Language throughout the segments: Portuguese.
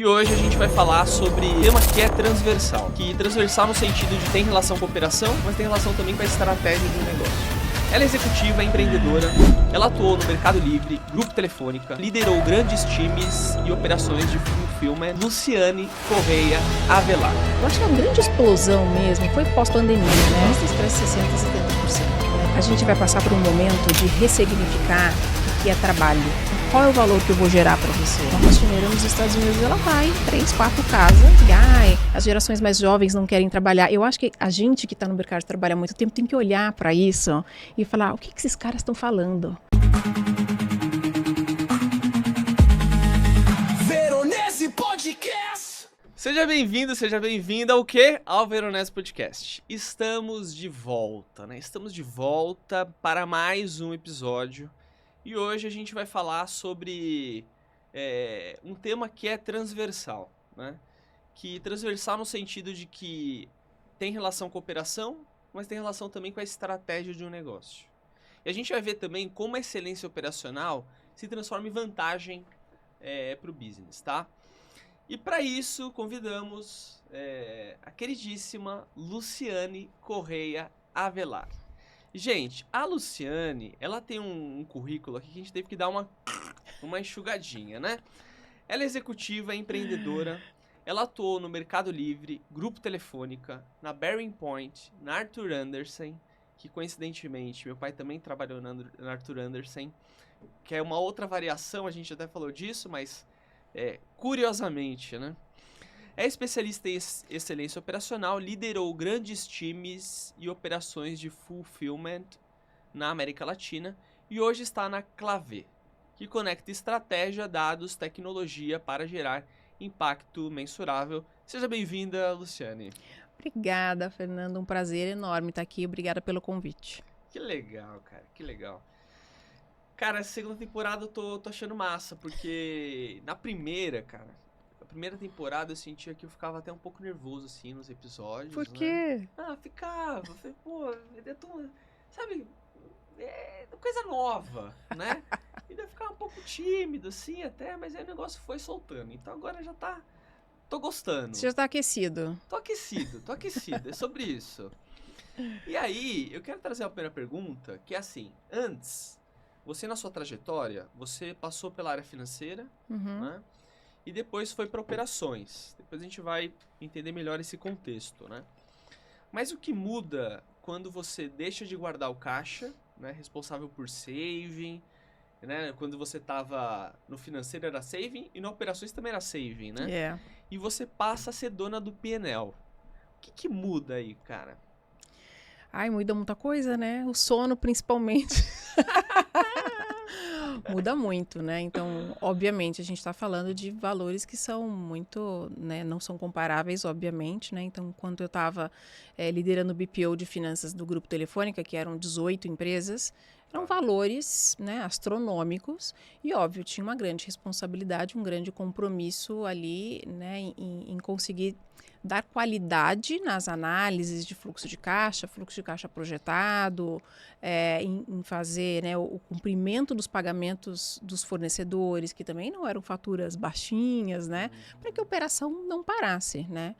E hoje a gente vai falar sobre um tema que é transversal. Que transversal no sentido de tem relação com operação, mas tem relação também com a estratégia de um negócio. Ela é executiva, é empreendedora, ela atuou no Mercado Livre, Grupo Telefônica, liderou grandes times e operações de fulfillment. Luciane Correia Avelar. Eu acho que a grande explosão mesmo foi pós-pandemia, né? Isso cresce 60%, 70%. A gente vai passar por um momento de ressignificar o que é trabalho. Qual é o valor que eu vou gerar para você? Uma faxineira nos Estados Unidos, ela vai 3, 4 casas e as gerações mais jovens não querem trabalhar. Eu acho que a gente que está no mercado de trabalho há muito tempo tem que olhar para isso e falar, o que esses caras estão falando? Veronese Podcast! Seja bem-vinda ao quê? Ao Veronese Podcast. Estamos de volta, né? Estamos de volta para mais um episódio. E hoje a gente vai falar sobre um tema que é transversal, né? Que transversal no sentido de que tem relação com a operação, mas tem relação também com a estratégia de um negócio. E a gente vai ver também como a excelência operacional se transforma em vantagem para o business, tá? E para isso convidamos a queridíssima Luciane Correia Avelar. Gente, a Luciane, ela tem um currículo aqui que a gente teve que dar uma enxugadinha, né? Ela é executiva, é empreendedora, ela atuou no Mercado Livre, Grupo Telefônica, na Bearing Point, na Arthur Andersen, que coincidentemente meu pai também trabalhou na Arthur Andersen, que é uma outra variação, a gente até falou disso, mas curiosamente, né? É especialista em excelência operacional, liderou grandes times e operações de fulfillment na América Latina e hoje está na Clave, que conecta estratégia, dados, tecnologia para gerar impacto mensurável. Seja bem-vinda, Luciane. Obrigada, Fernando. Um prazer enorme estar aqui. Obrigada pelo convite. Que legal, cara. Que legal. Cara, essa segunda temporada eu tô achando massa, porque na primeira, cara... primeira temporada eu sentia que eu ficava até um pouco nervoso, assim, nos episódios. Por quê? Né? Ah, ficava. Falei, pô, é tão... Sabe, é coisa nova, né? E daí eu ficava um pouco tímido, assim, até, mas aí o negócio foi soltando. Então agora já tá... Tô gostando. Você já tá aquecido? Tô aquecido. É sobre isso. E aí, eu quero trazer a primeira pergunta, que é assim, antes, você na sua trajetória, você passou pela área financeira, né? E depois foi para operações. Depois a gente vai entender melhor esse contexto, né? Mas o que muda quando você deixa de guardar o caixa, né? Responsável por saving, né? Quando você estava no financeiro era saving e na operações também era saving, né? E você passa a ser dona do P&L. O que muda aí, cara? Muda muita coisa, né? O sono, principalmente. Muda muito, né? Então, obviamente, a gente está falando de valores que são muito, né? Não são comparáveis, obviamente, né? Então, quando eu estava liderando o BPO de finanças do Grupo Telefônica, que eram 18 empresas, eram valores, né, astronômicos e, óbvio, tinha uma grande responsabilidade, um grande compromisso ali, né, em conseguir dar qualidade nas análises de fluxo de caixa projetado, em fazer, né, o cumprimento dos pagamentos dos fornecedores, que também não eram faturas baixinhas, né, para que a operação não parasse, né.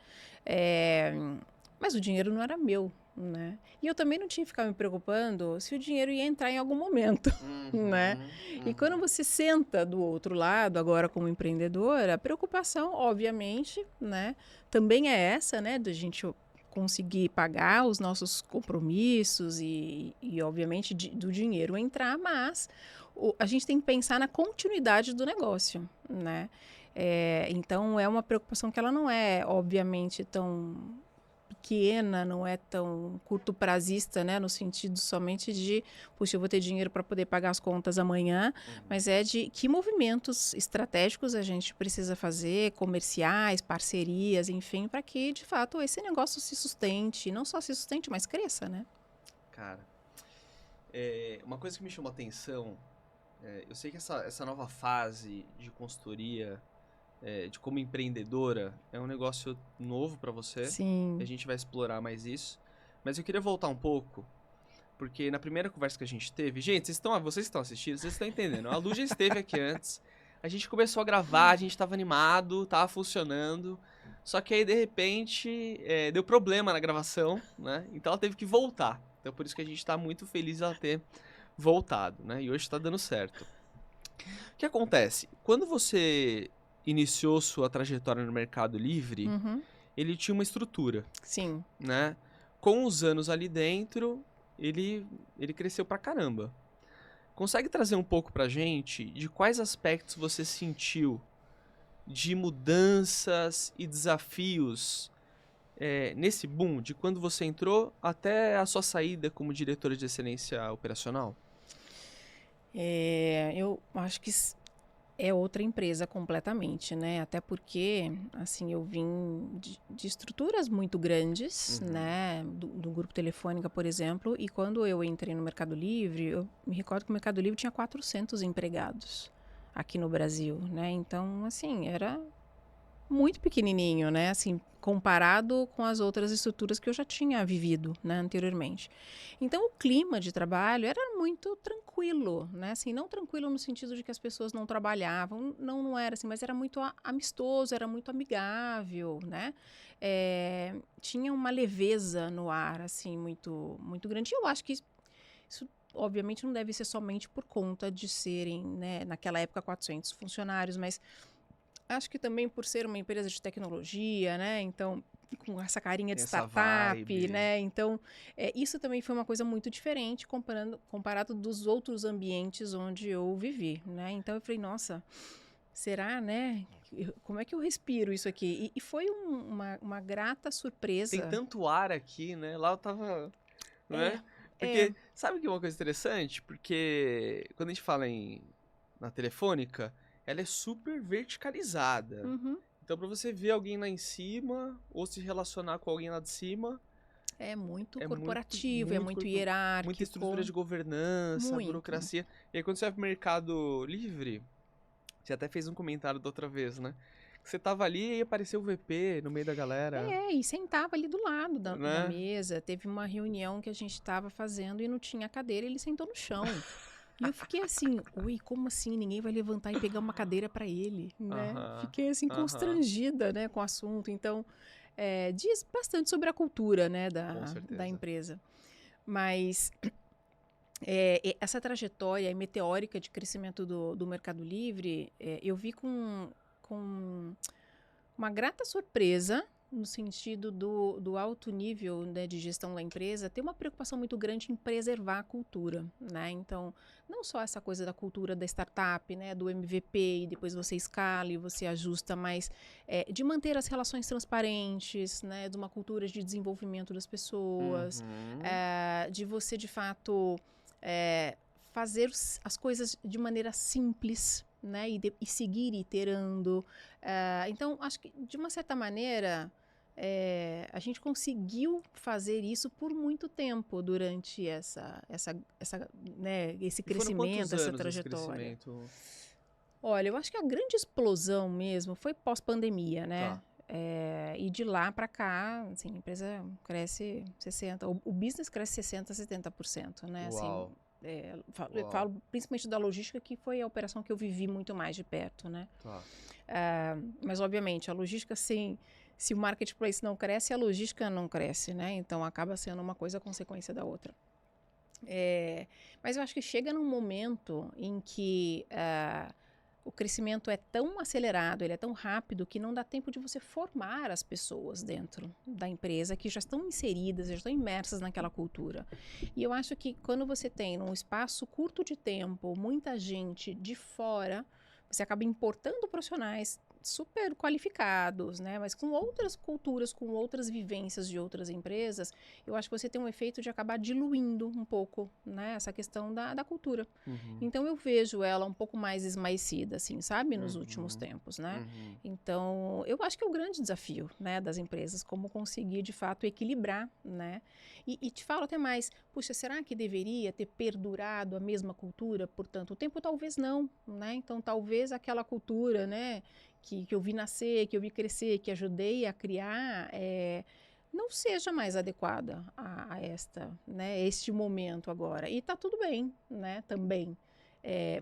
Mas o dinheiro não era meu, né? E eu também não tinha que ficar me preocupando se o dinheiro ia entrar em algum momento, né? E quando você senta do outro lado, agora como empreendedora, a preocupação, obviamente, né, também é essa, né, da gente conseguir pagar os nossos compromissos e obviamente, do dinheiro entrar, mas a gente tem que pensar na continuidade do negócio, né? Então, é uma preocupação que ela não é, obviamente, tão pequena, não é tão curto prazista, né, no sentido somente de, puxa, eu vou ter dinheiro para poder pagar as contas amanhã, mas é de que movimentos estratégicos a gente precisa fazer, comerciais, parcerias, enfim, para que, de fato, esse negócio se sustente, não só se sustente, mas cresça, né? Cara, uma coisa que me chamou a atenção, eu sei que essa nova fase de consultoria, de como empreendedora, é um negócio novo para você. Sim. A gente vai explorar mais isso. Mas eu queria voltar um pouco, porque na primeira conversa que a gente teve... Gente, vocês estão assistindo, vocês estão entendendo. A Lu já esteve aqui antes. A gente começou a gravar, a gente tava animado, tava funcionando. Só que aí, de repente, deu problema na gravação, né? Então ela teve que voltar. Então por isso que a gente tá muito feliz de ela ter voltado, né? E hoje tá dando certo. O que acontece? Quando você iniciou sua trajetória no Mercado Livre, Uhum. ele tinha uma estrutura, Sim. né? Com os anos ali dentro, ele cresceu pra caramba. Consegue trazer um pouco pra gente de quais aspectos você sentiu de mudanças e desafios nesse boom, de quando você entrou até a sua saída como diretora de excelência operacional? Eu acho que é outra empresa completamente, né? Até porque, assim, eu vim de estruturas muito grandes, né? Do Grupo Telefônica, por exemplo, e quando eu entrei no Mercado Livre, eu me recordo que o Mercado Livre tinha 400 empregados aqui no Brasil, né? Então, assim, era muito pequenininho, né? Assim, comparado com as outras estruturas que eu já tinha vivido, né, anteriormente. Então, o clima de trabalho era muito tranquilo, né? Assim, não tranquilo no sentido de que as pessoas não trabalhavam, não era assim, mas era muito amistoso, era muito amigável, né? Tinha uma leveza no ar, assim, muito, muito grande. E eu acho que isso obviamente não deve ser somente por conta de serem, né, naquela época 400 funcionários, mas acho que também por ser uma empresa de tecnologia, né? Então, com essa carinha de Tem essa startup, vibe. né? Então, isso também foi uma coisa muito diferente comparado dos outros ambientes onde eu vivi, né? Então, eu falei, nossa, será, né? Como é que eu respiro isso aqui? E foi uma grata Tem surpresa. tanto ar aqui, né? Lá eu tava, É, né? é. Porque, sabe que é uma coisa interessante? Porque quando a gente fala na telefônica, ela é super verticalizada. Uhum. Então, pra você ver alguém lá em cima ou se relacionar com alguém lá de cima, É muito é muito, corporativo, é muito muita estrutura hierárquico. de governança, Muito. burocracia. E aí, quando você vai pro Mercado Livre, você até fez um comentário da outra vez, né? Que você tava ali e apareceu o VP no meio da galera, E sentava ali do lado da né? mesa. Teve uma reunião que a gente estava fazendo e não tinha cadeira, ele sentou no chão. E eu fiquei assim, oi, como assim? Ninguém vai levantar e pegar uma cadeira para ele, né? Aham, Fiquei assim aham, constrangida, né, com o assunto. Então, diz bastante sobre a cultura, né, com da certeza. empresa. Mas essa trajetória meteórica de crescimento do Mercado Livre, eu vi com uma grata surpresa, no sentido do alto nível, né, de gestão da empresa, ter uma preocupação muito grande em preservar a cultura, né? Então, não só essa coisa da cultura da startup, né, do MVP, e depois você escala e você ajusta, mas de manter as relações transparentes, né, de uma cultura de desenvolvimento das pessoas, Uhum. de você, de fato, fazer as coisas de maneira simples, né, e seguir iterando. Então, acho que, de uma certa maneira, a gente conseguiu fazer isso por muito tempo durante esse E foram quantos crescimento, essa anos esse trajetória. crescimento? Olha, eu acho que a grande explosão mesmo foi pós-pandemia, né? Tá. E de lá para cá, assim, a empresa cresce 60%, o business cresce 60%, 70%, né? Assim, Uau, eu uau. falo principalmente da logística, que foi a operação que eu vivi muito mais de perto, né? Tá. Mas, obviamente, a logística, se o marketplace não cresce, a logística não cresce, né? Então, acaba sendo uma coisa consequência da outra. Mas eu acho que chega num momento em que o crescimento é tão acelerado, ele é tão rápido, que não dá tempo de você formar as pessoas dentro da empresa que já estão inseridas, já estão imersas naquela cultura. E eu acho que quando você tem, num espaço curto de tempo, muita gente de fora, você acaba importando profissionais super qualificados, né? Mas com outras culturas, com outras vivências de outras empresas, eu acho que você tem um efeito de acabar diluindo um pouco, né, essa questão da cultura. Uhum. Então eu vejo ela um pouco mais esmaecida, assim, sabe, nos últimos Uhum. tempos, né? Uhum. Então eu acho que é o grande desafio, né, das empresas, como conseguir de fato equilibrar, né? E te falo até mais, puxa, será que deveria ter perdurado a mesma cultura por tanto tempo? Talvez não, né? Então talvez aquela cultura, né, que eu vi nascer, que eu vi crescer, que ajudei a criar, não seja mais adequada a este momento agora. E tá tudo bem, né, também.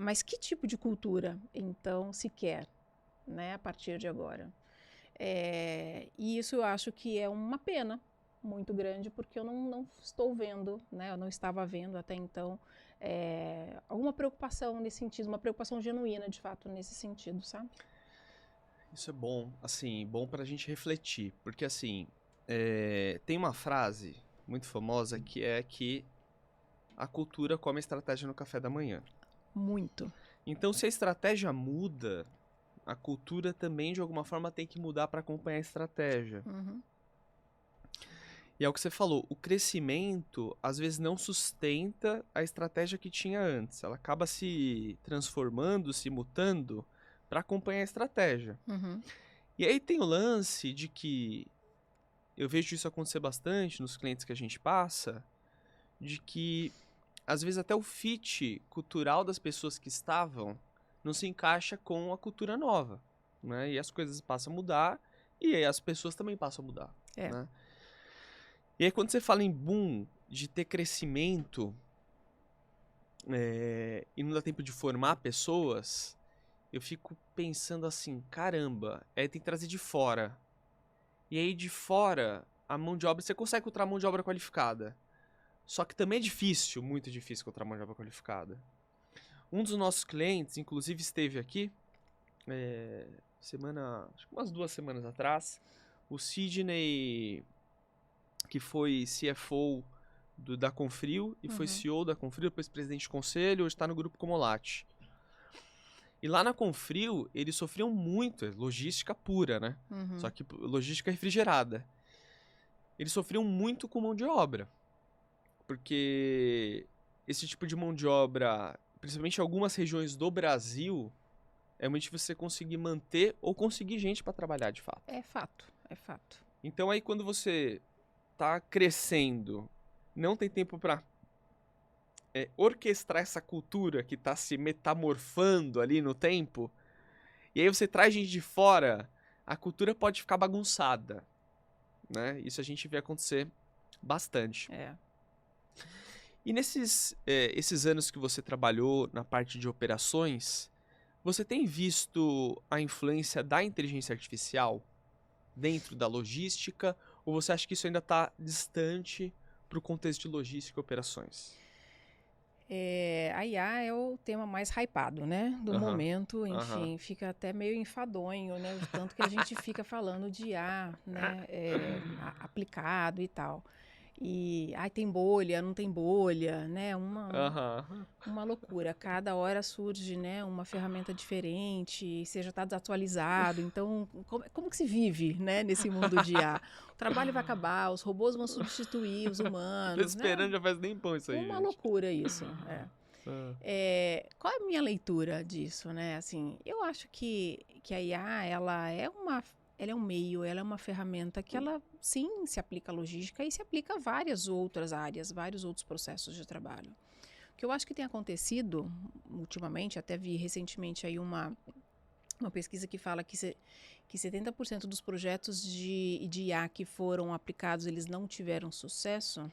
Mas que tipo de cultura, então, se quer, né, a partir de agora? E isso eu acho que é uma pena muito grande, porque eu não estou vendo, né, eu não estava vendo até então alguma preocupação nesse sentido, uma preocupação genuína, de fato, nesse sentido, sabe? Isso é bom, assim, bom pra gente refletir, porque assim, tem uma frase muito famosa que é que a cultura come a estratégia no café da manhã. Muito. Então, se a estratégia muda, a cultura também, de alguma forma, tem que mudar para acompanhar a estratégia. Uhum. E é o que você falou, o crescimento, às vezes, não sustenta a estratégia que tinha antes. Ela acaba se transformando, se mutando para acompanhar a estratégia. Uhum. E aí tem o lance de que, eu vejo isso acontecer bastante nos clientes que a gente passa, de que, às vezes, até o fit cultural das pessoas que estavam não se encaixa com a cultura nova, né? E as coisas passam a mudar e aí as pessoas também passam a mudar, né? E aí quando você fala em boom, de ter crescimento e não dá tempo de formar pessoas, eu fico pensando assim, caramba, tem que trazer de fora. E aí de fora, a mão de obra, você consegue encontrar mão de obra qualificada. Só que também é difícil, muito difícil encontrar mão de obra qualificada. Um dos nossos clientes, inclusive, esteve aqui, acho que umas 2 semanas atrás, o Sidney, que foi CFO da Confrio e foi CEO da Confrio, depois presidente de conselho, hoje está no grupo Comolate. E lá na Confrio, eles sofriam muito, logística pura, né? Uhum. Só que logística refrigerada. Eles sofriam muito com mão de obra. Porque esse tipo de mão de obra, principalmente em algumas regiões do Brasil, é muito difícil você conseguir manter ou conseguir gente para trabalhar de fato. É fato, é fato. Então aí quando você tá crescendo, não tem tempo para orquestrar essa cultura que tá se metamorfando ali no tempo, e aí você traz gente de fora, a cultura pode ficar bagunçada, né? Isso a gente vê acontecer bastante. E nesses esses anos que você trabalhou na parte de operações, você tem visto a influência da inteligência artificial dentro da logística, ou você acha que isso ainda está distante para o contexto de logística e operações? A IA é o tema mais hypado, né, do momento, enfim, fica até meio enfadonho, né, o tanto que a gente fica falando de IA, né, aplicado e tal. E, tem bolha, não tem bolha, né, uma loucura. Cada hora surge, né, uma ferramenta diferente, você já está desatualizado. Então, como que se vive, né, nesse mundo de IA? O trabalho vai acabar, os robôs vão substituir os humanos. Tô esperando, já faz tempão isso aí, Uma gente. loucura isso, qual é a minha leitura disso, né? Assim, eu acho que a IA, ela é um meio, ela é uma ferramenta que ela, sim, se aplica à logística e se aplica a várias outras áreas, vários outros processos de trabalho. O que eu acho que tem acontecido ultimamente, até vi recentemente aí uma pesquisa que fala que 70% dos projetos de IA que foram aplicados, eles não tiveram sucesso.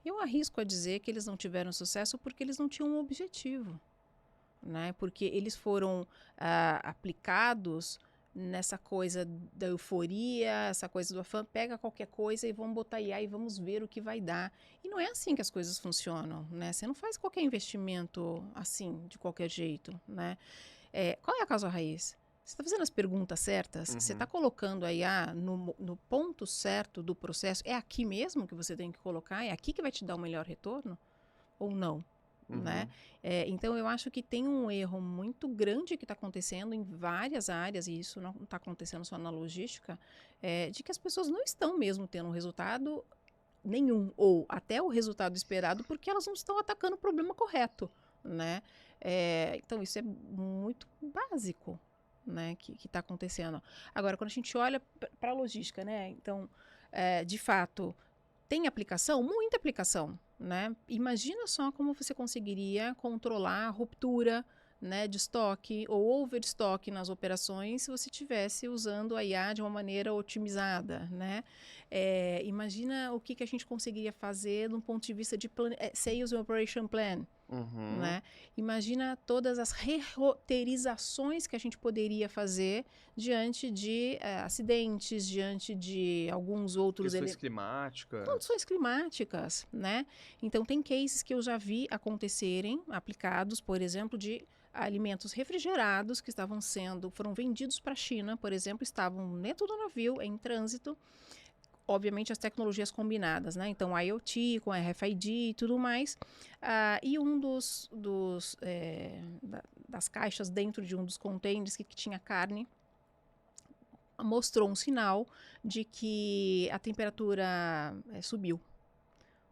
Eu arrisco a dizer que eles não tiveram sucesso porque eles não tinham um objetivo, né? Porque eles foram aplicados nessa coisa da euforia, essa coisa do afã, pega qualquer coisa e vamos botar IA e vamos ver o que vai dar. E não é assim que as coisas funcionam, né? Você não faz qualquer investimento assim, de qualquer jeito, né? Qual é a causa raiz? Você está fazendo as perguntas certas? Você está colocando a IA no ponto certo do processo? É aqui mesmo que você tem que colocar? É aqui que vai te dar o melhor retorno? Ou não? Né? Então, eu acho que tem um erro muito grande que está acontecendo em várias áreas, e isso não está acontecendo só na logística, de que as pessoas não estão mesmo tendo um resultado nenhum, ou até o resultado esperado, porque elas não estão atacando o problema correto, né? Então, isso é muito básico, né, que está acontecendo. Agora, quando a gente olha para a logística, né, então, de fato, tem aplicação? Muita aplicação, né? Imagina só como você conseguiria controlar a ruptura, né, de estoque ou overstock nas operações se você estivesse usando a IA de uma maneira otimizada, né? Imagina o que a gente conseguiria fazer de um ponto de vista de Sales and Operation Plan, né? Imagina todas as reroteirizações que a gente poderia fazer diante de acidentes, diante de alguns outros Questões climáticas. Condições climáticas, né? Então, tem cases que eu já vi acontecerem, aplicados, por exemplo, de alimentos refrigerados que foram vendidos para a China, por exemplo, estavam dentro do navio, em trânsito, obviamente as tecnologias combinadas, né? Então, IoT com RFID e tudo mais. E um das caixas dentro de um dos containers que tinha carne mostrou um sinal de que a temperatura subiu.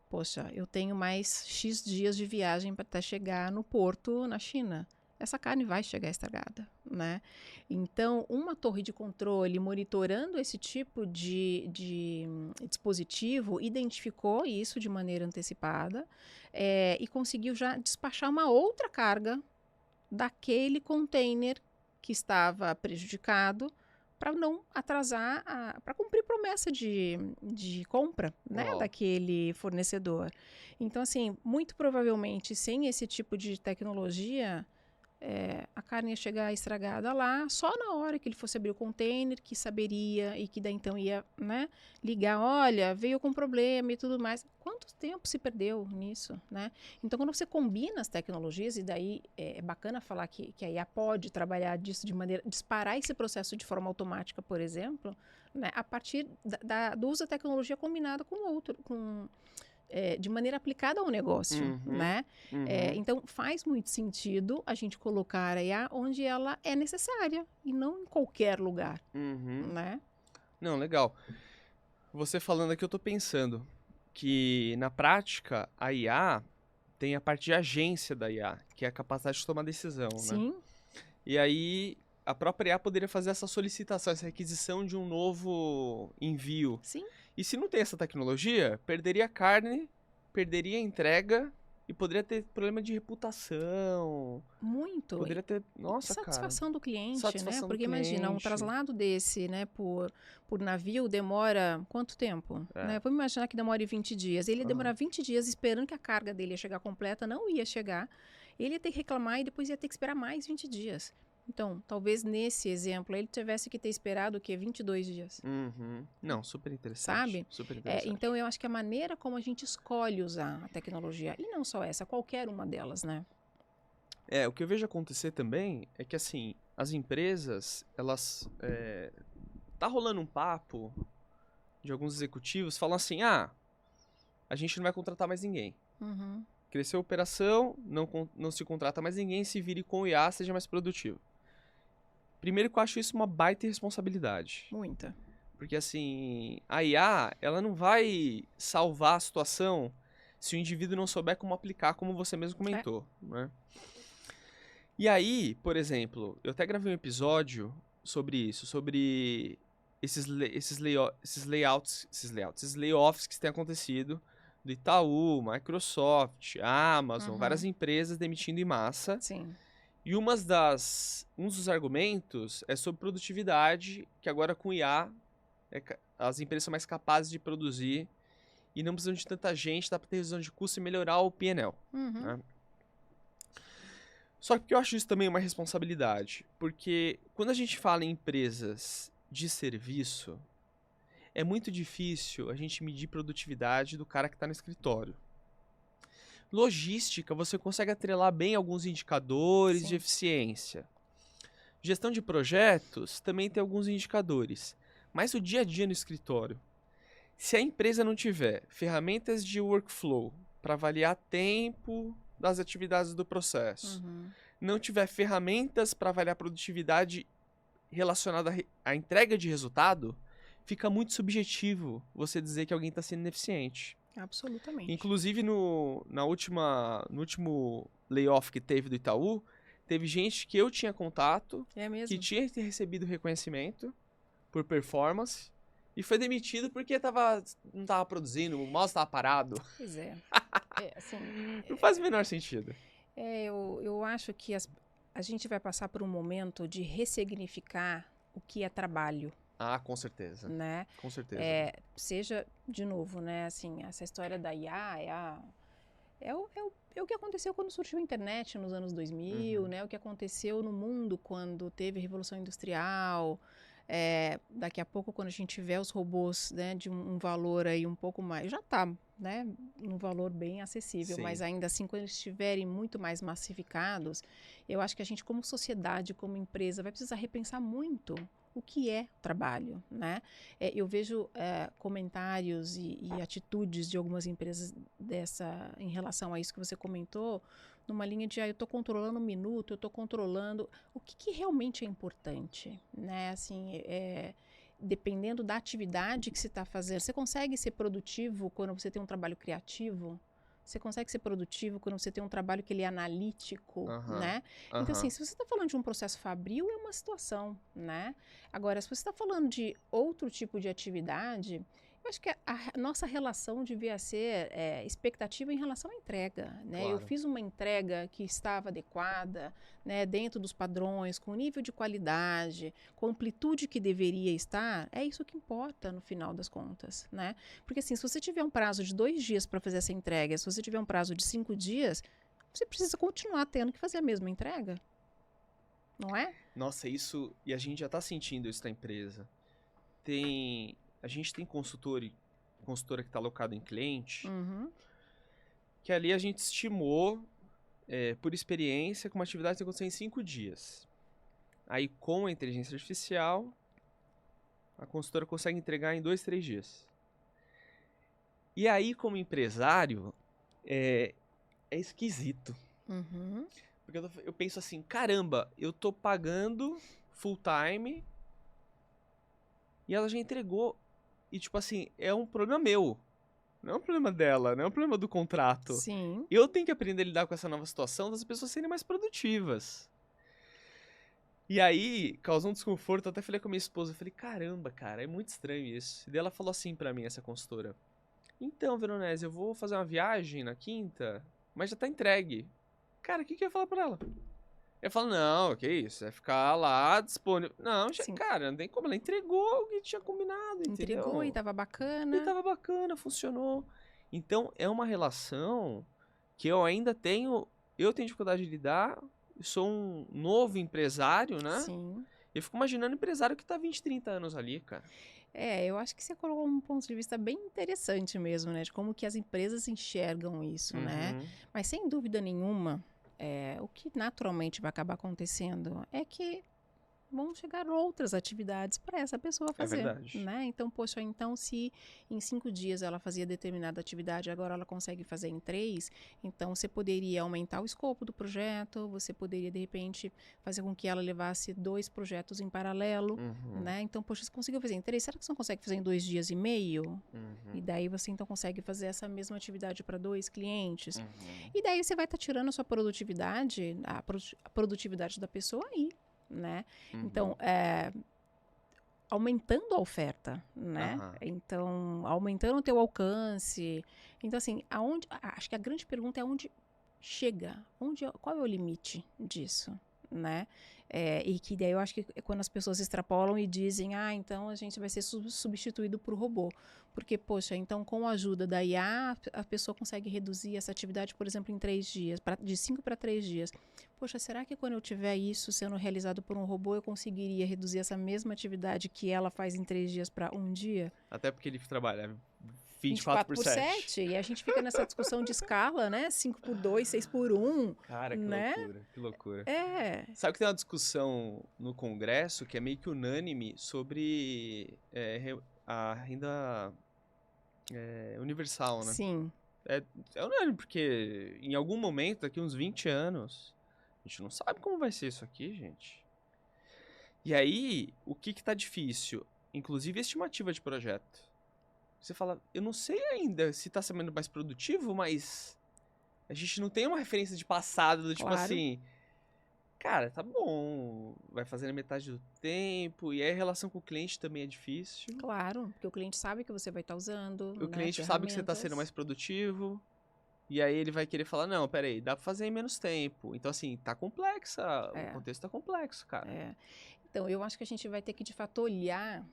Poxa, eu tenho mais X dias de viagem para até chegar no porto na China. Essa carne vai chegar estragada, né? Então, uma torre de controle monitorando esse tipo de dispositivo identificou isso de maneira antecipada e conseguiu já despachar uma outra carga daquele container que estava prejudicado para não atrasar, para cumprir promessa de compra, né, daquele fornecedor. Então, assim, muito provavelmente, sem esse tipo de tecnologia, a carne ia chegar estragada lá, só na hora que ele fosse abrir o container, que saberia e que daí então ia, né, ligar, olha, veio com problema e tudo mais. Quanto tempo se perdeu nisso, né? Então, quando você combina as tecnologias, e daí é bacana falar que a IA pode trabalhar disso de maneira, disparar esse processo de forma automática, por exemplo, né, a partir do uso da tecnologia combinada com outro, de maneira aplicada ao negócio, né? Então, faz muito sentido a gente colocar a IA onde ela é necessária e não em qualquer lugar, né? Não, legal. Você falando aqui, eu tô pensando que, na prática, a IA tem a parte de agência da IA, que é a capacidade de tomar decisão, Sim. né? E aí, a própria IA poderia fazer essa solicitação, essa requisição de um novo envio. Sim. E se não tem essa tecnologia, perderia a carne, perderia a entrega e poderia ter problema de reputação. Muito. Poderia ter, nossa, satisfação do cliente, satisfação né? do Porque imagina, um cliente. traslado desse, né, por navio demora quanto tempo? Né? Vamos imaginar que demore 20 dias. Ele ia demorar 20 dias esperando que a carga dele ia chegar completa, não ia chegar. Ele ia ter que reclamar e depois ia ter que esperar mais 20 dias. Então, talvez nesse exemplo, ele tivesse que ter esperado o quê? 22 dias. Não, super interessante. Sabe? Super interessante. Então, eu acho que a maneira como a gente escolhe usar a tecnologia, e não só essa, qualquer uma delas, né? O que eu vejo acontecer também é que, assim, as empresas, elas... tá rolando um papo de alguns executivos falando assim, a gente não vai contratar mais ninguém. Cresceu a operação, não se contrata mais ninguém, se vire com o IA, seja mais produtivo. Primeiro que eu acho isso uma baita responsabilidade. Muita. Porque, assim, a IA, ela não vai salvar a situação se o indivíduo não souber como aplicar, como você mesmo comentou, né? E aí, por exemplo, eu até gravei um episódio sobre isso, sobre esses layoffs que têm acontecido do Itaú, Microsoft, Amazon, várias empresas demitindo em massa. Sim. E um dos argumentos é sobre produtividade, que agora com IA as empresas são mais capazes de produzir e não precisam de tanta gente, dá para ter redução de custo e melhorar o P&L. Né? Só que eu acho isso também uma responsabilidade, porque quando a gente fala em empresas de serviço, é muito difícil a gente medir produtividade do cara que está no escritório. Logística, você consegue atrelar bem alguns indicadores de eficiência. Gestão de projetos também tem alguns indicadores. Mas o dia a dia no escritório, se a empresa não tiver ferramentas de workflow para avaliar tempo das atividades do processo, não tiver ferramentas para avaliar produtividade relacionada à entrega de resultado, fica muito subjetivo você dizer que alguém está sendo ineficiente. Absolutamente. Inclusive, no último layoff que teve do Itaú, teve gente que eu tinha contato, que tinha recebido reconhecimento por performance e foi demitido porque não estava produzindo, o mouse estava parado. Pois é. Assim, não faz o menor sentido. Eu acho que a gente vai passar por um momento de ressignificar o que é trabalho. Com certeza. Né? Com certeza. Seja, de novo, né, assim, essa história da IA É o que aconteceu quando surgiu a internet nos anos 2000, né? O que aconteceu no mundo quando teve a Revolução Industrial. Daqui a pouco, quando a gente tiver os robôs, né, de um valor aí um pouco mais... Já está, né? Um valor bem acessível, Sim. mas ainda assim, quando eles estiverem muito mais massificados, eu acho que a gente, como sociedade, como empresa, vai precisar repensar muito o que é trabalho, né? Eu vejo comentários e atitudes de algumas empresas em relação a isso que você comentou, numa linha de, eu estou controlando um minuto, eu estou controlando o que realmente é importante, né? Assim, dependendo da atividade que você está fazendo, você consegue ser produtivo quando você tem um trabalho criativo? Você consegue ser produtivo quando você tem um trabalho que ele é analítico, né? Então, assim, se você está falando de um processo fabril, é uma situação, né? Agora, se você está falando de outro tipo de atividade, eu acho que a nossa relação devia ser expectativa em relação à entrega, né? Claro. Eu fiz uma entrega que estava adequada, né, dentro dos padrões, com o nível de qualidade, com a amplitude que deveria estar, é isso que importa no final das contas, né? Porque assim, se você tiver um prazo de 2 dias para fazer essa entrega, se você tiver um prazo de 5 dias, você precisa continuar tendo que fazer a mesma entrega, não é? Nossa, isso... E a gente já está sentindo isso na empresa. A gente tem consultora que está alocada em cliente, que ali a gente estimou, por experiência, que uma atividade tem que acontecer em 5 dias. Aí, com a inteligência artificial, a consultora consegue entregar em 2, 3 dias. E aí, como empresário, é esquisito. Porque eu penso assim, caramba, eu tô pagando full time e ela já entregou. E tipo assim, é um problema meu. Não é um problema dela, não é um problema do contrato. Sim. Eu tenho que aprender a lidar com essa nova situação das pessoas serem mais produtivas. E aí, causou um desconforto, eu até falei com a minha esposa, eu falei, caramba, cara, é muito estranho isso. E daí ela falou assim pra mim, essa consultora, então, Veronese, eu vou fazer uma viagem na quinta, mas já tá entregue. Cara, o que eu ia falar pra ela? Eu falo, não, que isso, é ficar lá disponível. Não, cara, não tem como, ela entregou o que tinha combinado, entendeu? Entregou e tava bacana. E tava bacana, funcionou. Então, é uma relação que eu ainda tenho dificuldade de lidar, eu sou um novo empresário, né? Sim. Eu fico imaginando um empresário que tá 20, 30 anos ali, cara. Eu acho que você colocou um ponto de vista bem interessante mesmo, né? De como que as empresas enxergam isso, né? Mas sem dúvida nenhuma, o que naturalmente vai acabar acontecendo é que vão chegar outras atividades para essa pessoa fazer, verdade. né? Então, poxa, então se em 5 dias ela fazia determinada atividade, agora ela consegue fazer em 3, então você poderia aumentar o escopo do projeto, você poderia, de repente, fazer com que ela levasse 2 projetos em paralelo, né? Então, poxa, você conseguiu fazer em 3, será que você não consegue fazer em 2 dias e meio? E daí você, então, consegue fazer essa mesma atividade para 2 clientes. E daí você vai estar tirando a sua produtividade, a produtividade da pessoa aí, né? Então, aumentando a oferta, né? Então, aumentando o teu alcance. Então, assim, acho que a grande pergunta é onde chega, qual é o limite disso, né? E que daí eu acho que é quando as pessoas extrapolam e dizem, então a gente vai ser substituído por robô. Porque, poxa, então com a ajuda da IA, a pessoa consegue reduzir essa atividade, por exemplo, em 3 dias, de 5 para 3 dias. Poxa, será que quando eu tiver isso sendo realizado por um robô, eu conseguiria reduzir essa mesma atividade que ela faz em 3 dias para 1 dia? Até porque ele trabalha 24 por 7. E a gente fica nessa discussão de escala, né? 5 por 2, 6 por 1. Cara, que né? loucura, que loucura. Sabe que tem uma discussão no Congresso que é meio que unânime sobre a renda universal, né? Sim. É unânime, porque em algum momento, daqui uns 20 anos, a gente não sabe como vai ser isso aqui, gente. E aí, o que tá difícil? Inclusive, estimativa de projeto. Você fala, eu não sei ainda se tá sendo mais produtivo, mas a gente não tem uma referência de passado, do tipo assim, cara, tá bom, vai fazer na metade do tempo, e aí a relação com o cliente também é difícil. Claro, porque o cliente sabe que você vai estar usando, O cliente sabe que você tá sendo mais produtivo, e aí ele vai querer falar, não, peraí, dá pra fazer em menos tempo. Então, assim, tá complexa, o contexto tá complexo, cara. Então, eu acho que a gente vai ter que, de fato, olhar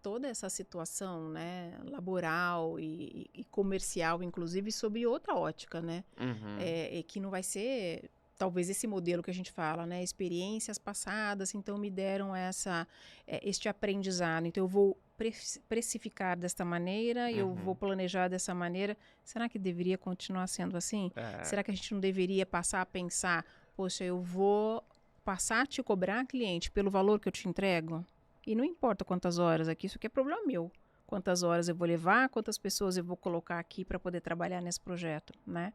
toda essa situação, né, laboral e comercial, inclusive, sob outra ótica, né? Que não vai ser, talvez, esse modelo que a gente fala, né? Experiências passadas, então me deram este aprendizado. Então eu vou precificar desta maneira, eu vou planejar dessa maneira. Será que deveria continuar sendo assim? Será que a gente não deveria passar a pensar, poxa, eu vou passar a te cobrar, cliente, pelo valor que eu te entrego? E não importa quantas horas aqui, isso aqui é problema meu. Quantas horas eu vou levar, quantas pessoas eu vou colocar aqui para poder trabalhar nesse projeto, né?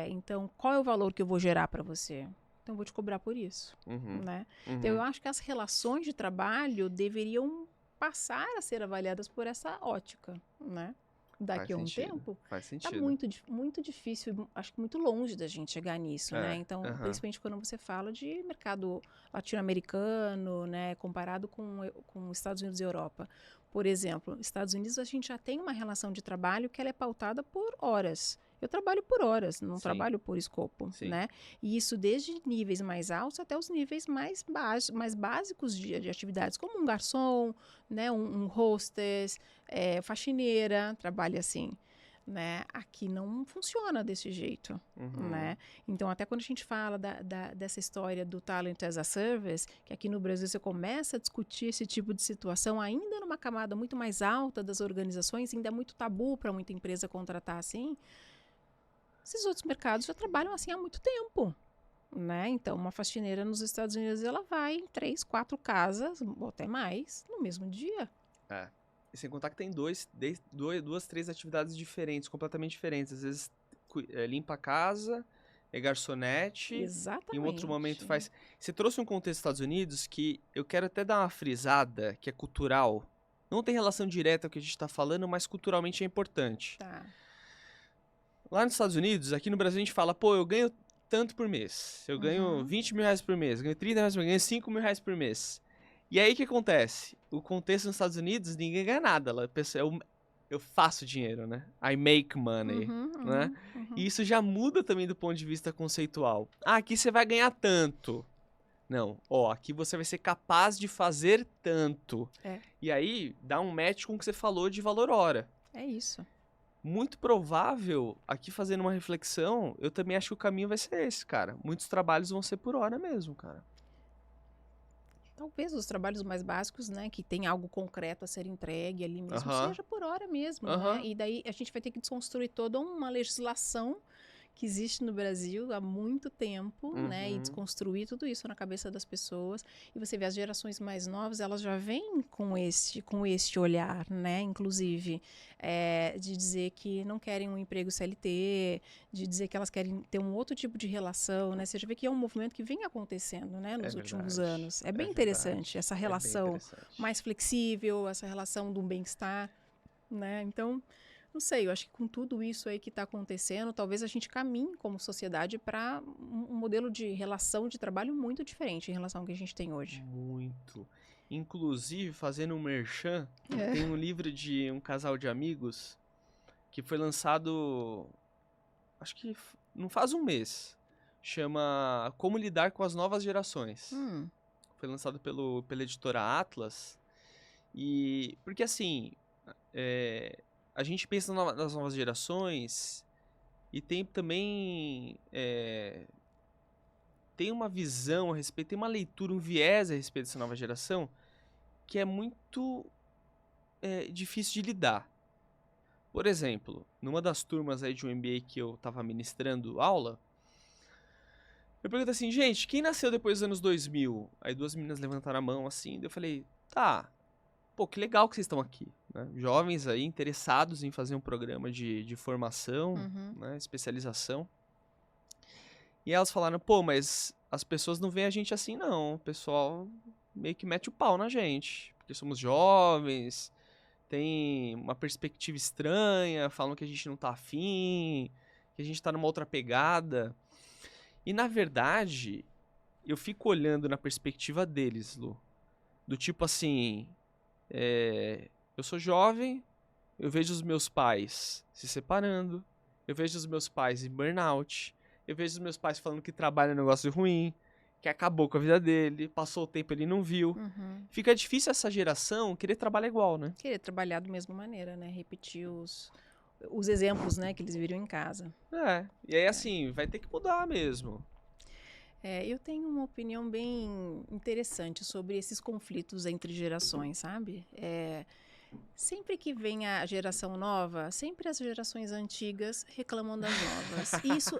Então, qual é o valor que eu vou gerar para você? Então, eu vou te cobrar por isso, né? Então, eu acho que as relações de trabalho deveriam passar a ser avaliadas por essa ótica, né? Daqui a um tempo, tá muito difícil, acho que muito longe da gente chegar nisso, né? Então, principalmente quando você fala de mercado latino-americano, né? Comparado com Estados Unidos e Europa. Por exemplo, Estados Unidos a gente já tem uma relação de trabalho que ela é pautada por horas. Eu trabalho por horas, não trabalho por escopo, né? E isso desde níveis mais altos até os níveis mais básicos de atividades, como um garçom, né? Um hostess, faxineira, trabalha assim, né? Aqui não funciona desse jeito, né? Então, até quando a gente fala dessa história do Talent as a Service, que aqui no Brasil você começa a discutir esse tipo de situação ainda numa camada muito mais alta das organizações, ainda é muito tabu para muita empresa contratar assim. Esses outros mercados já trabalham assim há muito tempo, né? Então, uma faxineira nos Estados Unidos, ela vai em 3, 4 casas, ou até mais, no mesmo dia. E sem contar que tem duas, 3 atividades diferentes, completamente diferentes. Às vezes limpa a casa, é garçonete. Exatamente. E em outro momento faz... Você trouxe um contexto dos Estados Unidos que eu quero até dar uma frisada, que é cultural. Não tem relação direta com o que a gente está falando, mas culturalmente é importante. Tá. Lá nos Estados Unidos, aqui no Brasil a gente fala, pô, eu ganho tanto por mês. Eu ganho 20 mil reais por mês, ganho 30 reais por mês, ganho 5 mil reais por mês. E aí o que acontece? O contexto nos Estados Unidos, ninguém ganha nada. Eu faço dinheiro, né? I make money, né? E isso já muda também do ponto de vista conceitual. Aqui você vai ganhar tanto. Não, aqui você vai ser capaz de fazer tanto. E aí dá um match com o que você falou de valor hora. É isso. Muito provável, aqui fazendo uma reflexão, eu também acho que o caminho vai ser esse, cara. Muitos trabalhos vão ser por hora mesmo, cara. Talvez os trabalhos mais básicos, né, que tem algo concreto a ser entregue ali mesmo, seja por hora mesmo, né? E daí a gente vai ter que desconstruir toda uma legislação que existe no Brasil há muito tempo, né? E desconstruir tudo isso na cabeça das pessoas. E você vê as gerações mais novas, elas já vêm com este olhar, né? Inclusive, de dizer que não querem um emprego CLT, de dizer que elas querem ter um outro tipo de relação, né? Você já vê que é um movimento que vem acontecendo, né? Nos últimos anos. É bem interessante essa relação mais flexível, essa relação do bem-estar, né? Então... Não sei, eu acho que com tudo isso aí que está acontecendo, talvez a gente caminhe como sociedade para um modelo de relação de trabalho muito diferente em relação ao que a gente tem hoje. Muito. Inclusive, fazendo um merchan, tem um livro de um casal de amigos que foi lançado, acho que não faz um mês. Chama Como Lidar com as Novas Gerações. Foi lançado pela editora Atlas. E porque assim... A gente pensa nas novas gerações e tem também tem uma visão a respeito, tem uma leitura, um viés a respeito dessa nova geração que é muito difícil de lidar. Por exemplo, numa das turmas aí de um MBA que eu estava ministrando aula, eu perguntei assim, gente, quem nasceu depois dos anos 2000? Aí 2 meninas levantaram a mão assim, eu falei, tá, pô, que legal que vocês estão aqui. Né? Jovens aí interessados em fazer um programa de formação, né? Especialização. E elas falaram, pô, mas as pessoas não veem a gente assim não, o pessoal meio que mete o pau na gente, porque somos jovens, tem uma perspectiva estranha, falam que a gente não tá afim, que a gente tá numa outra pegada. E na verdade, eu fico olhando na perspectiva deles, Lu, do tipo assim... eu sou jovem, eu vejo os meus pais se separando, eu vejo os meus pais em burnout, eu vejo os meus pais falando que trabalho é um negócio ruim, que acabou com a vida dele, passou o tempo ele não viu. Fica difícil essa geração querer trabalhar igual, né? Querer trabalhar da mesma maneira, né? Repetir os exemplos, né, que eles viram em casa. E aí assim, vai ter que mudar mesmo. Eu tenho uma opinião bem interessante sobre esses conflitos entre gerações, sabe? Sempre que vem a geração nova, sempre as gerações antigas reclamam das novas. E isso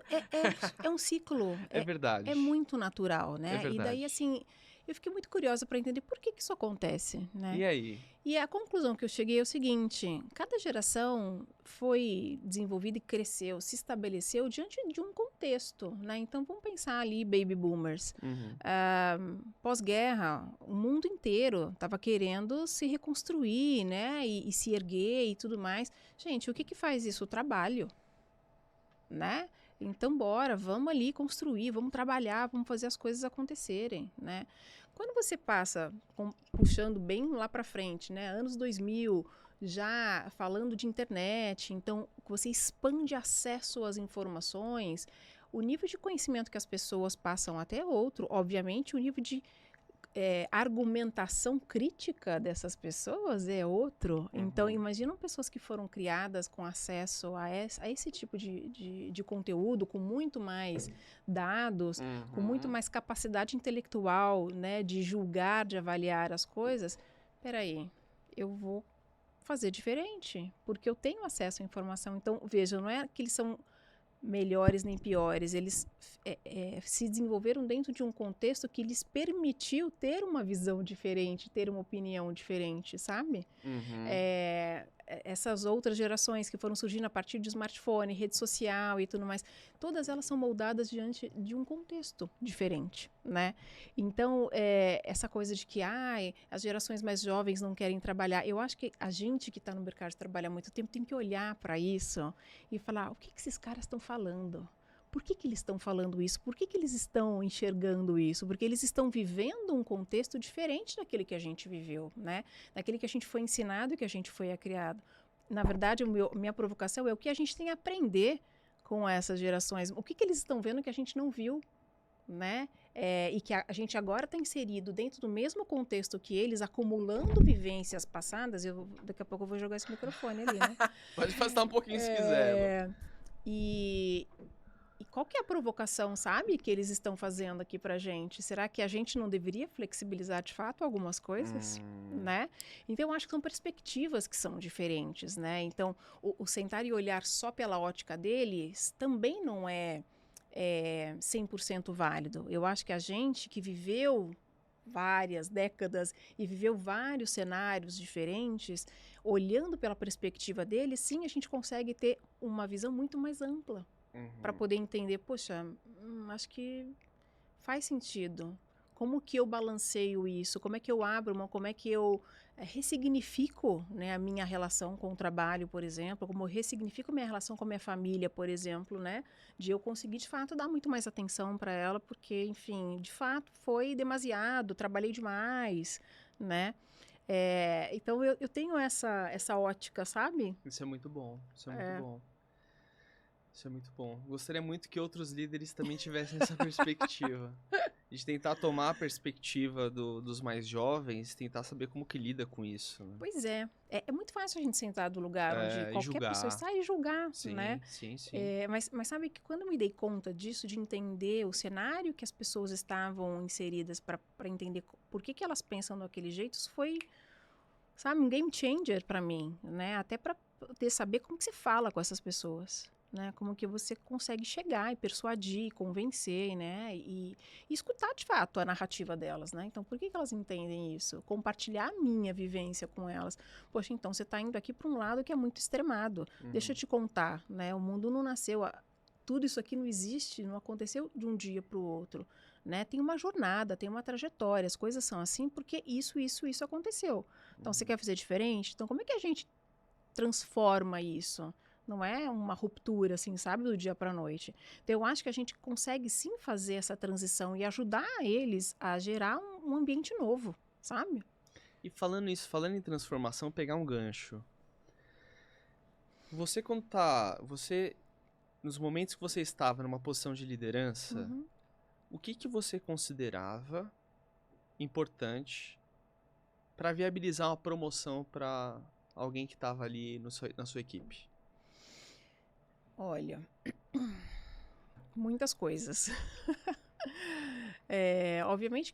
é um ciclo. É verdade. É muito natural, né? É verdade. E daí, assim, eu fiquei muito curiosa para entender por que isso acontece, né? E aí? E a conclusão que eu cheguei é o seguinte: cada geração foi desenvolvida e cresceu, se estabeleceu diante de um contexto, né? Então, vamos pensar ali, baby boomers. Pós-guerra, o mundo inteiro estava querendo se reconstruir, né? E se erguer e tudo mais. Gente, o que faz isso? O trabalho, né? Então, bora, vamos ali construir, vamos trabalhar, vamos fazer as coisas acontecerem, né? Quando você passa, puxando bem lá para frente, né? Anos 2000, já falando de internet, então você expande acesso às informações, o nível de conhecimento que as pessoas passam até outro, obviamente, o nível de argumentação crítica dessas pessoas é outro. Então, imaginam pessoas que foram criadas com acesso a esse tipo de conteúdo, com muito mais dados, com muito mais capacidade intelectual, né, de julgar, de avaliar as coisas. Peraí, eu vou fazer diferente, porque eu tenho acesso à informação. Então, veja, não é que eles são melhores nem piores, eles se desenvolveram dentro de um contexto que lhes permitiu ter uma visão diferente, ter uma opinião diferente, sabe? Essas outras gerações que foram surgindo a partir de smartphone, rede social e tudo mais, todas elas são moldadas diante de um contexto diferente, né? Então, essa coisa de que as gerações mais jovens não querem trabalhar, eu acho que a gente que está no mercado de trabalho há muito tempo tem que olhar para isso e falar, o que esses caras estão falando? Por que eles estão falando isso? Por que eles estão enxergando isso? Porque eles estão vivendo um contexto diferente daquele que a gente viveu, né? Daquele que a gente foi ensinado e que a gente foi criado. Na verdade, minha provocação é o que a gente tem a aprender com essas gerações. O que eles estão vendo que a gente não viu, né? E que a gente agora está inserido dentro do mesmo contexto que eles, acumulando vivências passadas. Daqui a pouco eu vou jogar esse microfone ali, né? Pode afastar um pouquinho se quiser. E qual que é a provocação, sabe, que eles estão fazendo aqui pra gente? Será que a gente não deveria flexibilizar de fato algumas coisas, né? Então, eu acho que são perspectivas que são diferentes, né? Então, o sentar e olhar só pela ótica deles também não é 100% válido. Eu acho que a gente que viveu várias décadas e viveu vários cenários diferentes, olhando pela perspectiva deles, sim, a gente consegue ter uma visão muito mais ampla para poder entender, poxa, acho que faz sentido. Como que eu balanceio isso? Como é que eu abro como é que eu ressignifico, né, a minha relação com o trabalho, por exemplo, como eu ressignifico minha relação com a minha família, por exemplo, né, de eu conseguir, de fato, dar muito mais atenção para ela, porque, enfim, de fato, foi demasiado, trabalhei demais, né? Então, eu tenho essa ótica, sabe? Isso é muito bom, isso é muito bom. Isso é muito bom. Gostaria muito que outros líderes também tivessem essa perspectiva. De tentar tomar a perspectiva dos mais jovens, tentar saber como que lida com isso. Né? Pois é. É muito fácil a gente sentar do lugar onde qualquer pessoa está e julgar, sim, né? Sim. Mas sabe que quando eu me dei conta disso, de entender o cenário que as pessoas estavam inseridas para entender por que elas pensam daquele jeito, isso foi, sabe, um game changer para mim, né? Até para poder saber como que você fala com essas pessoas. Né, como que você consegue chegar e persuadir, convencer, né, e escutar de fato a narrativa delas, né? Então, por que elas entendem isso? Compartilhar a minha vivência com elas. Poxa, então você está indo aqui para um lado que é muito extremado. Deixa eu te contar, né? O mundo não nasceu, tudo isso aqui não existe, não aconteceu de um dia para o outro, né? Tem uma jornada, tem uma trajetória, as coisas são assim porque isso aconteceu. Então, você quer fazer diferente? Então, como é que a gente transforma isso? Não é uma ruptura, assim, sabe, do dia para a noite. Então, eu acho que a gente consegue sim fazer essa transição e ajudar eles a gerar um ambiente novo, sabe? E falando em transformação, pegar um gancho. Você nos momentos que você estava numa posição de liderança, o que você considerava importante para viabilizar uma promoção para alguém que estava ali na sua equipe? Olha, muitas coisas. Obviamente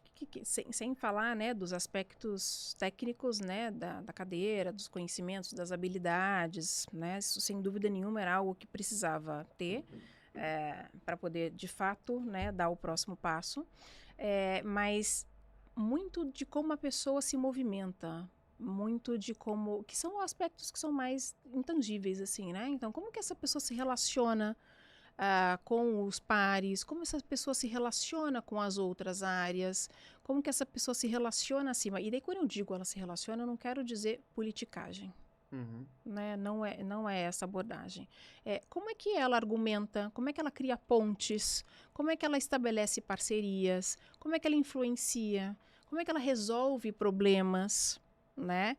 sem falar, né, dos aspectos técnicos, né, da cadeira, dos conhecimentos, das habilidades, né, isso sem dúvida nenhuma era algo que precisava ter para poder, de fato, né, dar o próximo passo, mas muito de como a pessoa se movimenta, muito de como, que são aspectos que são mais intangíveis, assim, né, então como que essa pessoa se relaciona com os pares, como essa pessoa se relaciona com as outras áreas, como que essa pessoa se relaciona acima. E daí quando eu digo ela se relaciona, eu não quero dizer politicagem, né? Não é essa abordagem. Como é que ela argumenta, como é que ela cria pontes, como é que ela estabelece parcerias, como é que ela influencia, como é que ela resolve problemas, né?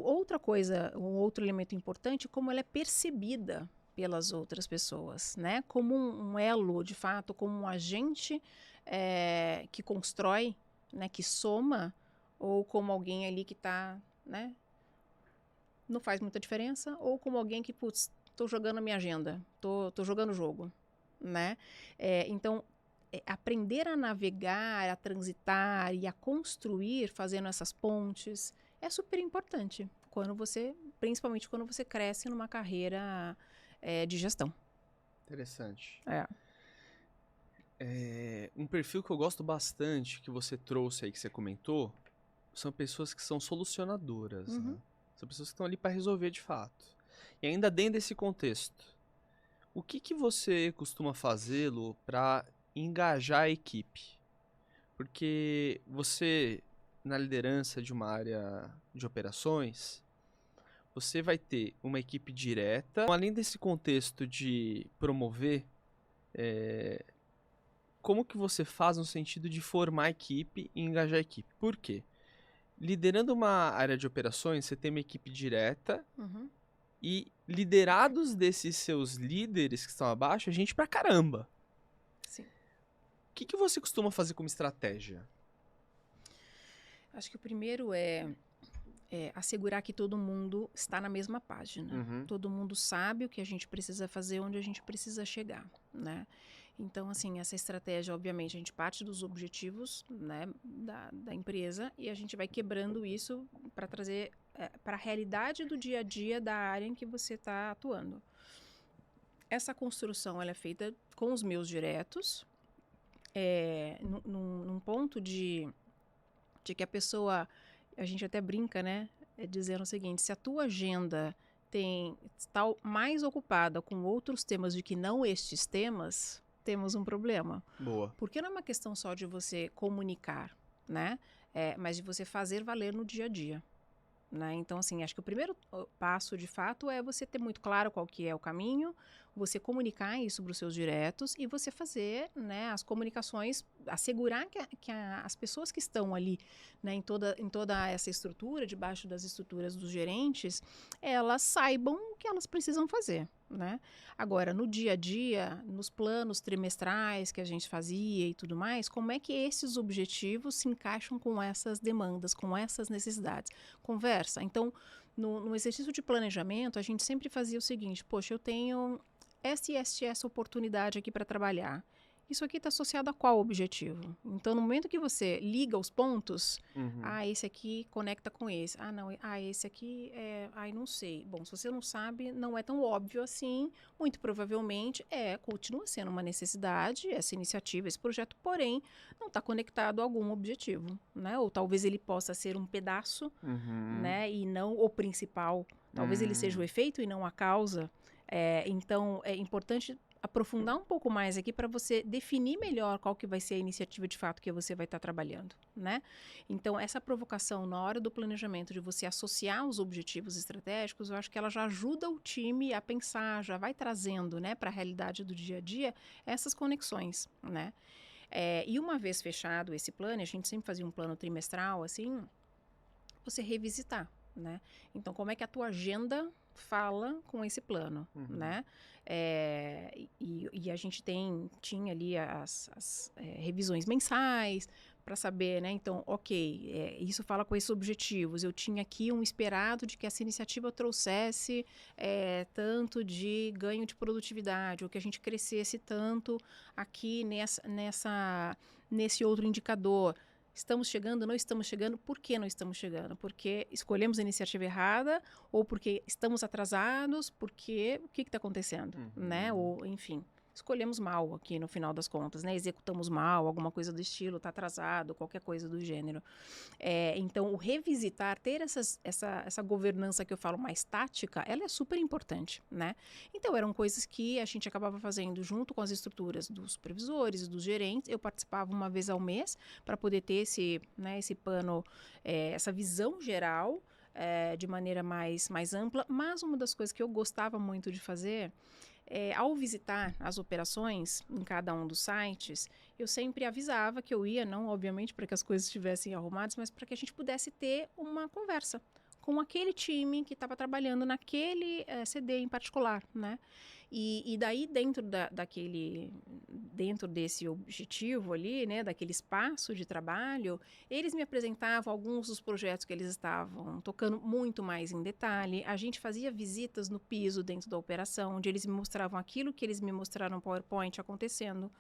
Outra coisa, um outro elemento importante, como ela é percebida pelas outras pessoas, né? Como um elo, de fato, como um agente que constrói, né? Que soma, ou como alguém ali que está, né? Não faz muita diferença, ou como alguém que, putz, tô jogando a minha agenda, tô jogando o jogo, né? Então, aprender a navegar, a transitar e a construir, fazendo essas pontes, é super importante principalmente quando você cresce numa carreira de gestão. Interessante. Um perfil que eu gosto bastante, que você trouxe aí, que você comentou, são pessoas que são solucionadoras, né? São pessoas que estão ali para resolver de fato. E ainda dentro desse contexto, o que você costuma fazer, Lu, para engajar a equipe? Porque você, na liderança de uma área de operações, você vai ter uma equipe direta. Além desse contexto de promover, como que você faz no sentido de formar a equipe e engajar a equipe? Por quê? Liderando uma área de operações, você tem uma equipe direta e liderados desses seus líderes que estão abaixo, a gente pra caramba. Sim. O que você costuma fazer como estratégia? Acho que o primeiro é assegurar que todo mundo está na mesma página. Todo mundo sabe o que a gente precisa fazer, onde a gente precisa chegar, né? Então, assim, essa estratégia, obviamente, a gente parte dos objetivos, né, da empresa e a gente vai quebrando isso para trazer para a realidade do dia a dia da área em que você está atuando. Essa construção ela é feita com os meus diretos, num ponto de que a pessoa, a gente até brinca, né, dizendo o seguinte: se a tua agenda está mais ocupada com outros temas do que não estes temas, temos um problema. Boa. Porque não é uma questão só de você comunicar, né, mas de você fazer valer no dia a dia. Né? Então, assim, acho que o primeiro passo, de fato, é você ter muito claro qual que é o caminho, você comunicar isso para os seus diretos e você fazer, né, as comunicações, assegurar que as pessoas que estão ali, né, em toda essa estrutura, debaixo das estruturas dos gerentes, elas saibam o que elas precisam fazer. Né? Agora, no dia a dia, nos planos trimestrais que a gente fazia e tudo mais, como é que esses objetivos se encaixam com essas demandas, com essas necessidades? Conversa. Então, no exercício de planejamento, a gente sempre fazia o seguinte: poxa, eu tenho essa oportunidade aqui para trabalhar. Isso aqui está associado a qual objetivo? Então, no momento que você liga os pontos, esse aqui conecta com esse. Não, esse aqui não sei. Bom, se você não sabe, não é tão óbvio assim. Muito provavelmente continua sendo uma necessidade, essa iniciativa, esse projeto, porém, não está conectado a algum objetivo, né? Ou talvez ele possa ser um pedaço, né? E não o principal. Talvez ele seja o efeito e não a causa. Então, é importante aprofundar um pouco mais aqui para você definir melhor qual que vai ser a iniciativa de fato que você vai estar trabalhando, né? Então, essa provocação na hora do planejamento de você associar os objetivos estratégicos, eu acho que ela já ajuda o time a pensar, já vai trazendo, né, para a realidade do dia a dia essas conexões, né? E uma vez fechado esse plano, a gente sempre fazia um plano trimestral, assim, você revisitar. né? Então, como é que a tua agenda fala com esse plano, né? E a gente tinha ali as revisões mensais para saber, né? Então, ok, isso fala com esses objetivos. Eu tinha aqui um esperado de que essa iniciativa trouxesse tanto de ganho de produtividade, ou que a gente crescesse tanto aqui nesse outro indicador. Estamos chegando, não estamos chegando, por que não estamos chegando? Porque escolhemos a iniciativa errada, ou porque estamos atrasados, porque o que está acontecendo, né? Ou, enfim, escolhemos mal aqui no final das contas, né? Executamos mal, alguma coisa do estilo, está atrasado, qualquer coisa do gênero. Então, o revisitar, ter essa governança que eu falo mais tática, ela é super importante, né? Então, eram coisas que a gente acabava fazendo junto com as estruturas dos supervisores e dos gerentes. Eu participava uma vez ao mês para poder ter esse pano, essa visão geral, de maneira mais ampla. Mas uma das coisas que eu gostava muito de fazer, ao visitar as operações em cada um dos sites, eu sempre avisava que eu ia, não obviamente para que as coisas estivessem arrumadas, mas para que a gente pudesse ter uma conversa com aquele time que estava trabalhando naquele CD em particular, né? E daí dentro desse objetivo ali, né, daquele espaço de trabalho, eles me apresentavam alguns dos projetos que eles estavam tocando muito mais em detalhe. A gente fazia visitas no piso dentro da operação, onde eles me mostravam aquilo que eles me mostraram no PowerPoint acontecendo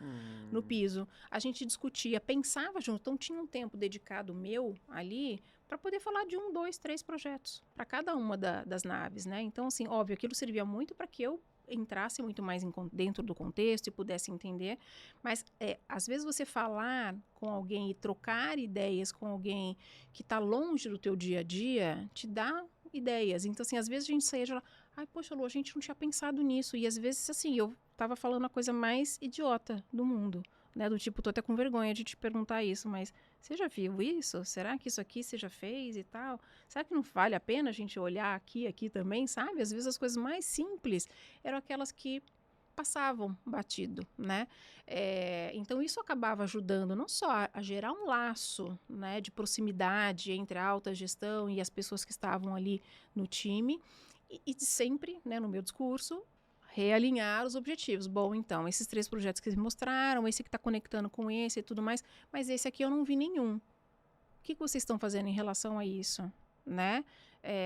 no piso. A gente discutia, pensava junto, então tinha um tempo dedicado meu ali para poder falar de 1, 2, 3 projetos para cada uma das naves, né? Então, assim, óbvio, aquilo servia muito para que eu entrasse muito mais dentro do contexto e pudesse entender, mas às vezes você falar com alguém e trocar ideias com alguém que está longe do teu dia a dia, te dá ideias. Então, assim, às vezes a gente saía de lá, ai, poxa, Lu, a gente não tinha pensado nisso, e às vezes, assim, eu estava falando a coisa mais idiota do mundo, né, do tipo, tô até com vergonha de te perguntar isso, mas você já viu isso? Será que isso aqui você já fez e tal? Será que não vale a pena a gente olhar aqui também, sabe? Às vezes as coisas mais simples eram aquelas que passavam batido, né? Então isso acabava ajudando não só a gerar um laço, né, de proximidade entre a alta gestão e as pessoas que estavam ali no time, e de sempre, né, no meu discurso, realinhar os objetivos. Bom, então, esses 3 projetos que eles me mostraram, esse que está conectando com esse e tudo mais, mas esse aqui eu não vi nenhum. O que vocês estão fazendo em relação a isso, né?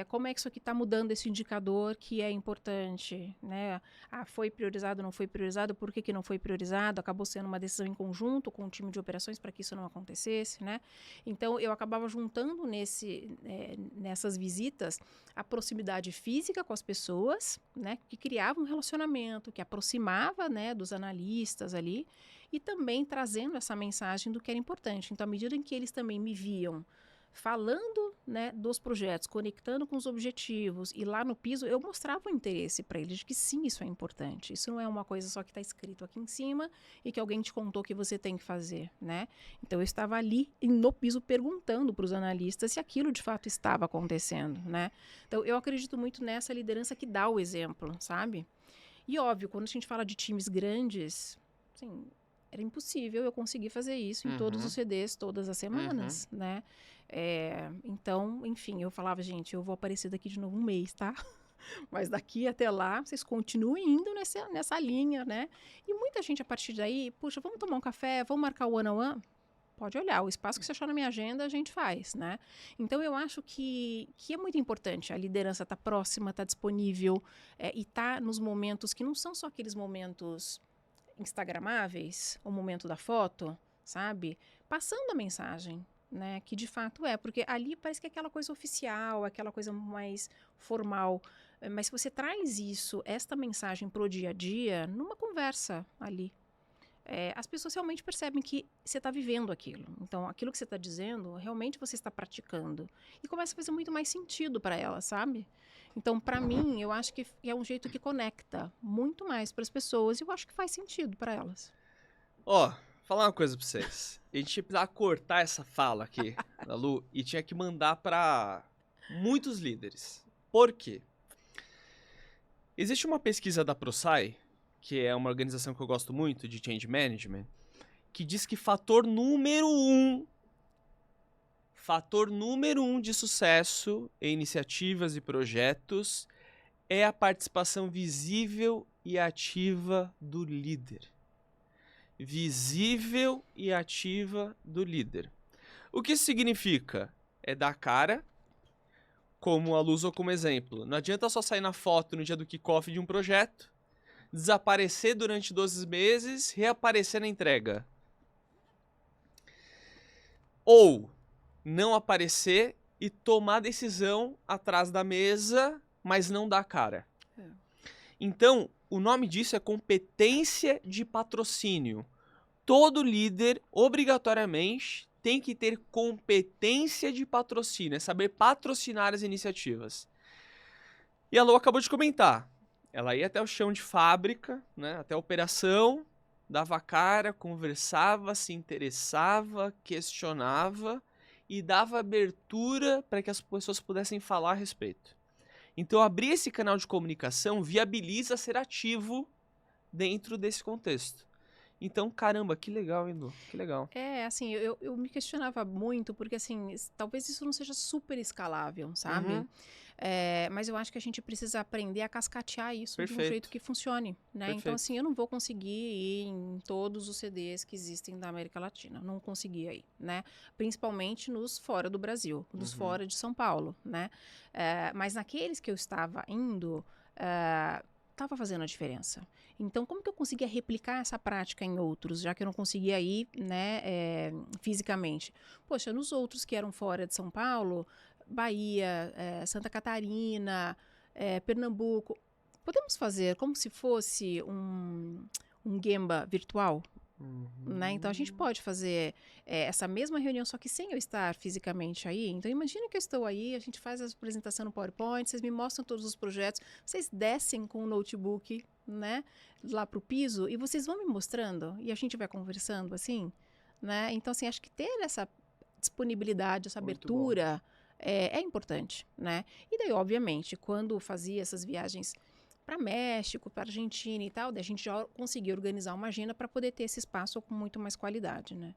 Como é que isso aqui está mudando esse indicador que é importante, né? Foi priorizado, não foi priorizado, por que não foi priorizado? Acabou sendo uma decisão em conjunto com o time de operações para que isso não acontecesse, né? Então, eu acabava juntando nessas visitas a proximidade física com as pessoas, né? Que criava um relacionamento, que aproximava, né, dos analistas ali, e também trazendo essa mensagem do que era importante. Então, à medida em que eles também me viam falando, né, dos projetos, conectando com os objetivos, e lá no piso eu mostrava o interesse para eles de que sim, isso é importante. Isso não é uma coisa só que está escrito aqui em cima e que alguém te contou que você tem que fazer, né? Então eu estava ali no piso perguntando para os analistas se aquilo de fato estava acontecendo, né? Então eu acredito muito nessa liderança que dá o exemplo, sabe? E óbvio, quando a gente fala de times grandes, assim, era impossível eu conseguir fazer isso em todos os CDs, todas as semanas, né? Então, enfim, eu falava, gente, eu vou aparecer daqui de novo um mês, tá? Mas daqui até lá, vocês continuem indo nessa linha, né? E muita gente, a partir daí, puxa, vamos tomar um café, vamos marcar o one-on-one? Pode olhar, o espaço que você achar na minha agenda, a gente faz, né? Então, eu acho que é muito importante a liderança estar próxima, estar disponível, e estar nos momentos que não são só aqueles momentos instagramáveis, o momento da foto, sabe? Passando a mensagem, né? Que de fato porque ali parece que é aquela coisa oficial, aquela coisa mais formal, mas se você traz esta mensagem pro dia a dia, numa conversa ali, as pessoas realmente percebem que você está vivendo aquilo. Então, aquilo que você está dizendo, realmente você está praticando. E começa a fazer muito mais sentido para elas, sabe? Então, para mim, eu acho que é um jeito que conecta muito mais para as pessoas e eu acho que faz sentido para elas. Falar uma coisa para vocês. A gente precisava cortar essa fala aqui da Lu e tinha que mandar para muitos líderes. Por quê? Existe uma pesquisa da ProSci, que é uma organização que eu gosto muito, de Change Management, que diz que fator número 1 Fator número 1 de sucesso em iniciativas e projetos é a participação visível e ativa do líder. Visível e ativa do líder. O que isso significa? É dar cara, como a Lu usou como exemplo. Não adianta só sair na foto no dia do kickoff de um projeto, desaparecer durante 12 meses, reaparecer na entrega. Ou não aparecer e tomar decisão atrás da mesa, mas não dar cara. Então, o nome disso é competência de patrocínio. Todo líder, obrigatoriamente, tem que ter competência de patrocínio, é saber patrocinar as iniciativas. E a Lô acabou de comentar. Ela ia até o chão de fábrica, né, até a operação, dava a cara, conversava, se interessava, questionava e dava abertura para que as pessoas pudessem falar a respeito. Então, abrir esse canal de comunicação viabiliza ser ativo dentro desse contexto. Então, caramba, que legal, hein, Lu? Que legal. Assim, eu me questionava muito, porque, assim, talvez isso não seja super escalável, sabe? Uhum. Mas eu acho que a gente precisa aprender a cascatear isso de um Perfeito. jeito que funcione, né? Perfeito. Então, assim, eu não vou conseguir ir em todos os CDs que existem da América Latina. Não consegui ir, né? Principalmente nos fora do Brasil, nos fora de São Paulo, né? Mas naqueles que eu estava indo, estava fazendo a diferença. Então, como que eu conseguia replicar essa prática em outros, já que eu não conseguia ir, né, fisicamente? Poxa, nos outros que eram fora de São Paulo, Bahia, Santa Catarina, Pernambuco, podemos fazer como se fosse um Gemba virtual? Né? Então, a gente pode fazer essa mesma reunião, só que sem eu estar fisicamente aí. Então, imagina que eu estou aí, a gente faz a apresentação no PowerPoint, vocês me mostram todos os projetos, vocês descem com o notebook, né, lá para o piso e vocês vão me mostrando e a gente vai conversando assim, né? Então, assim, acho que ter essa disponibilidade, essa abertura é importante, né? E daí, obviamente, quando fazia essas viagens para México, para Argentina e tal, daí a gente já conseguia organizar uma agenda para poder ter esse espaço com muito mais qualidade, né?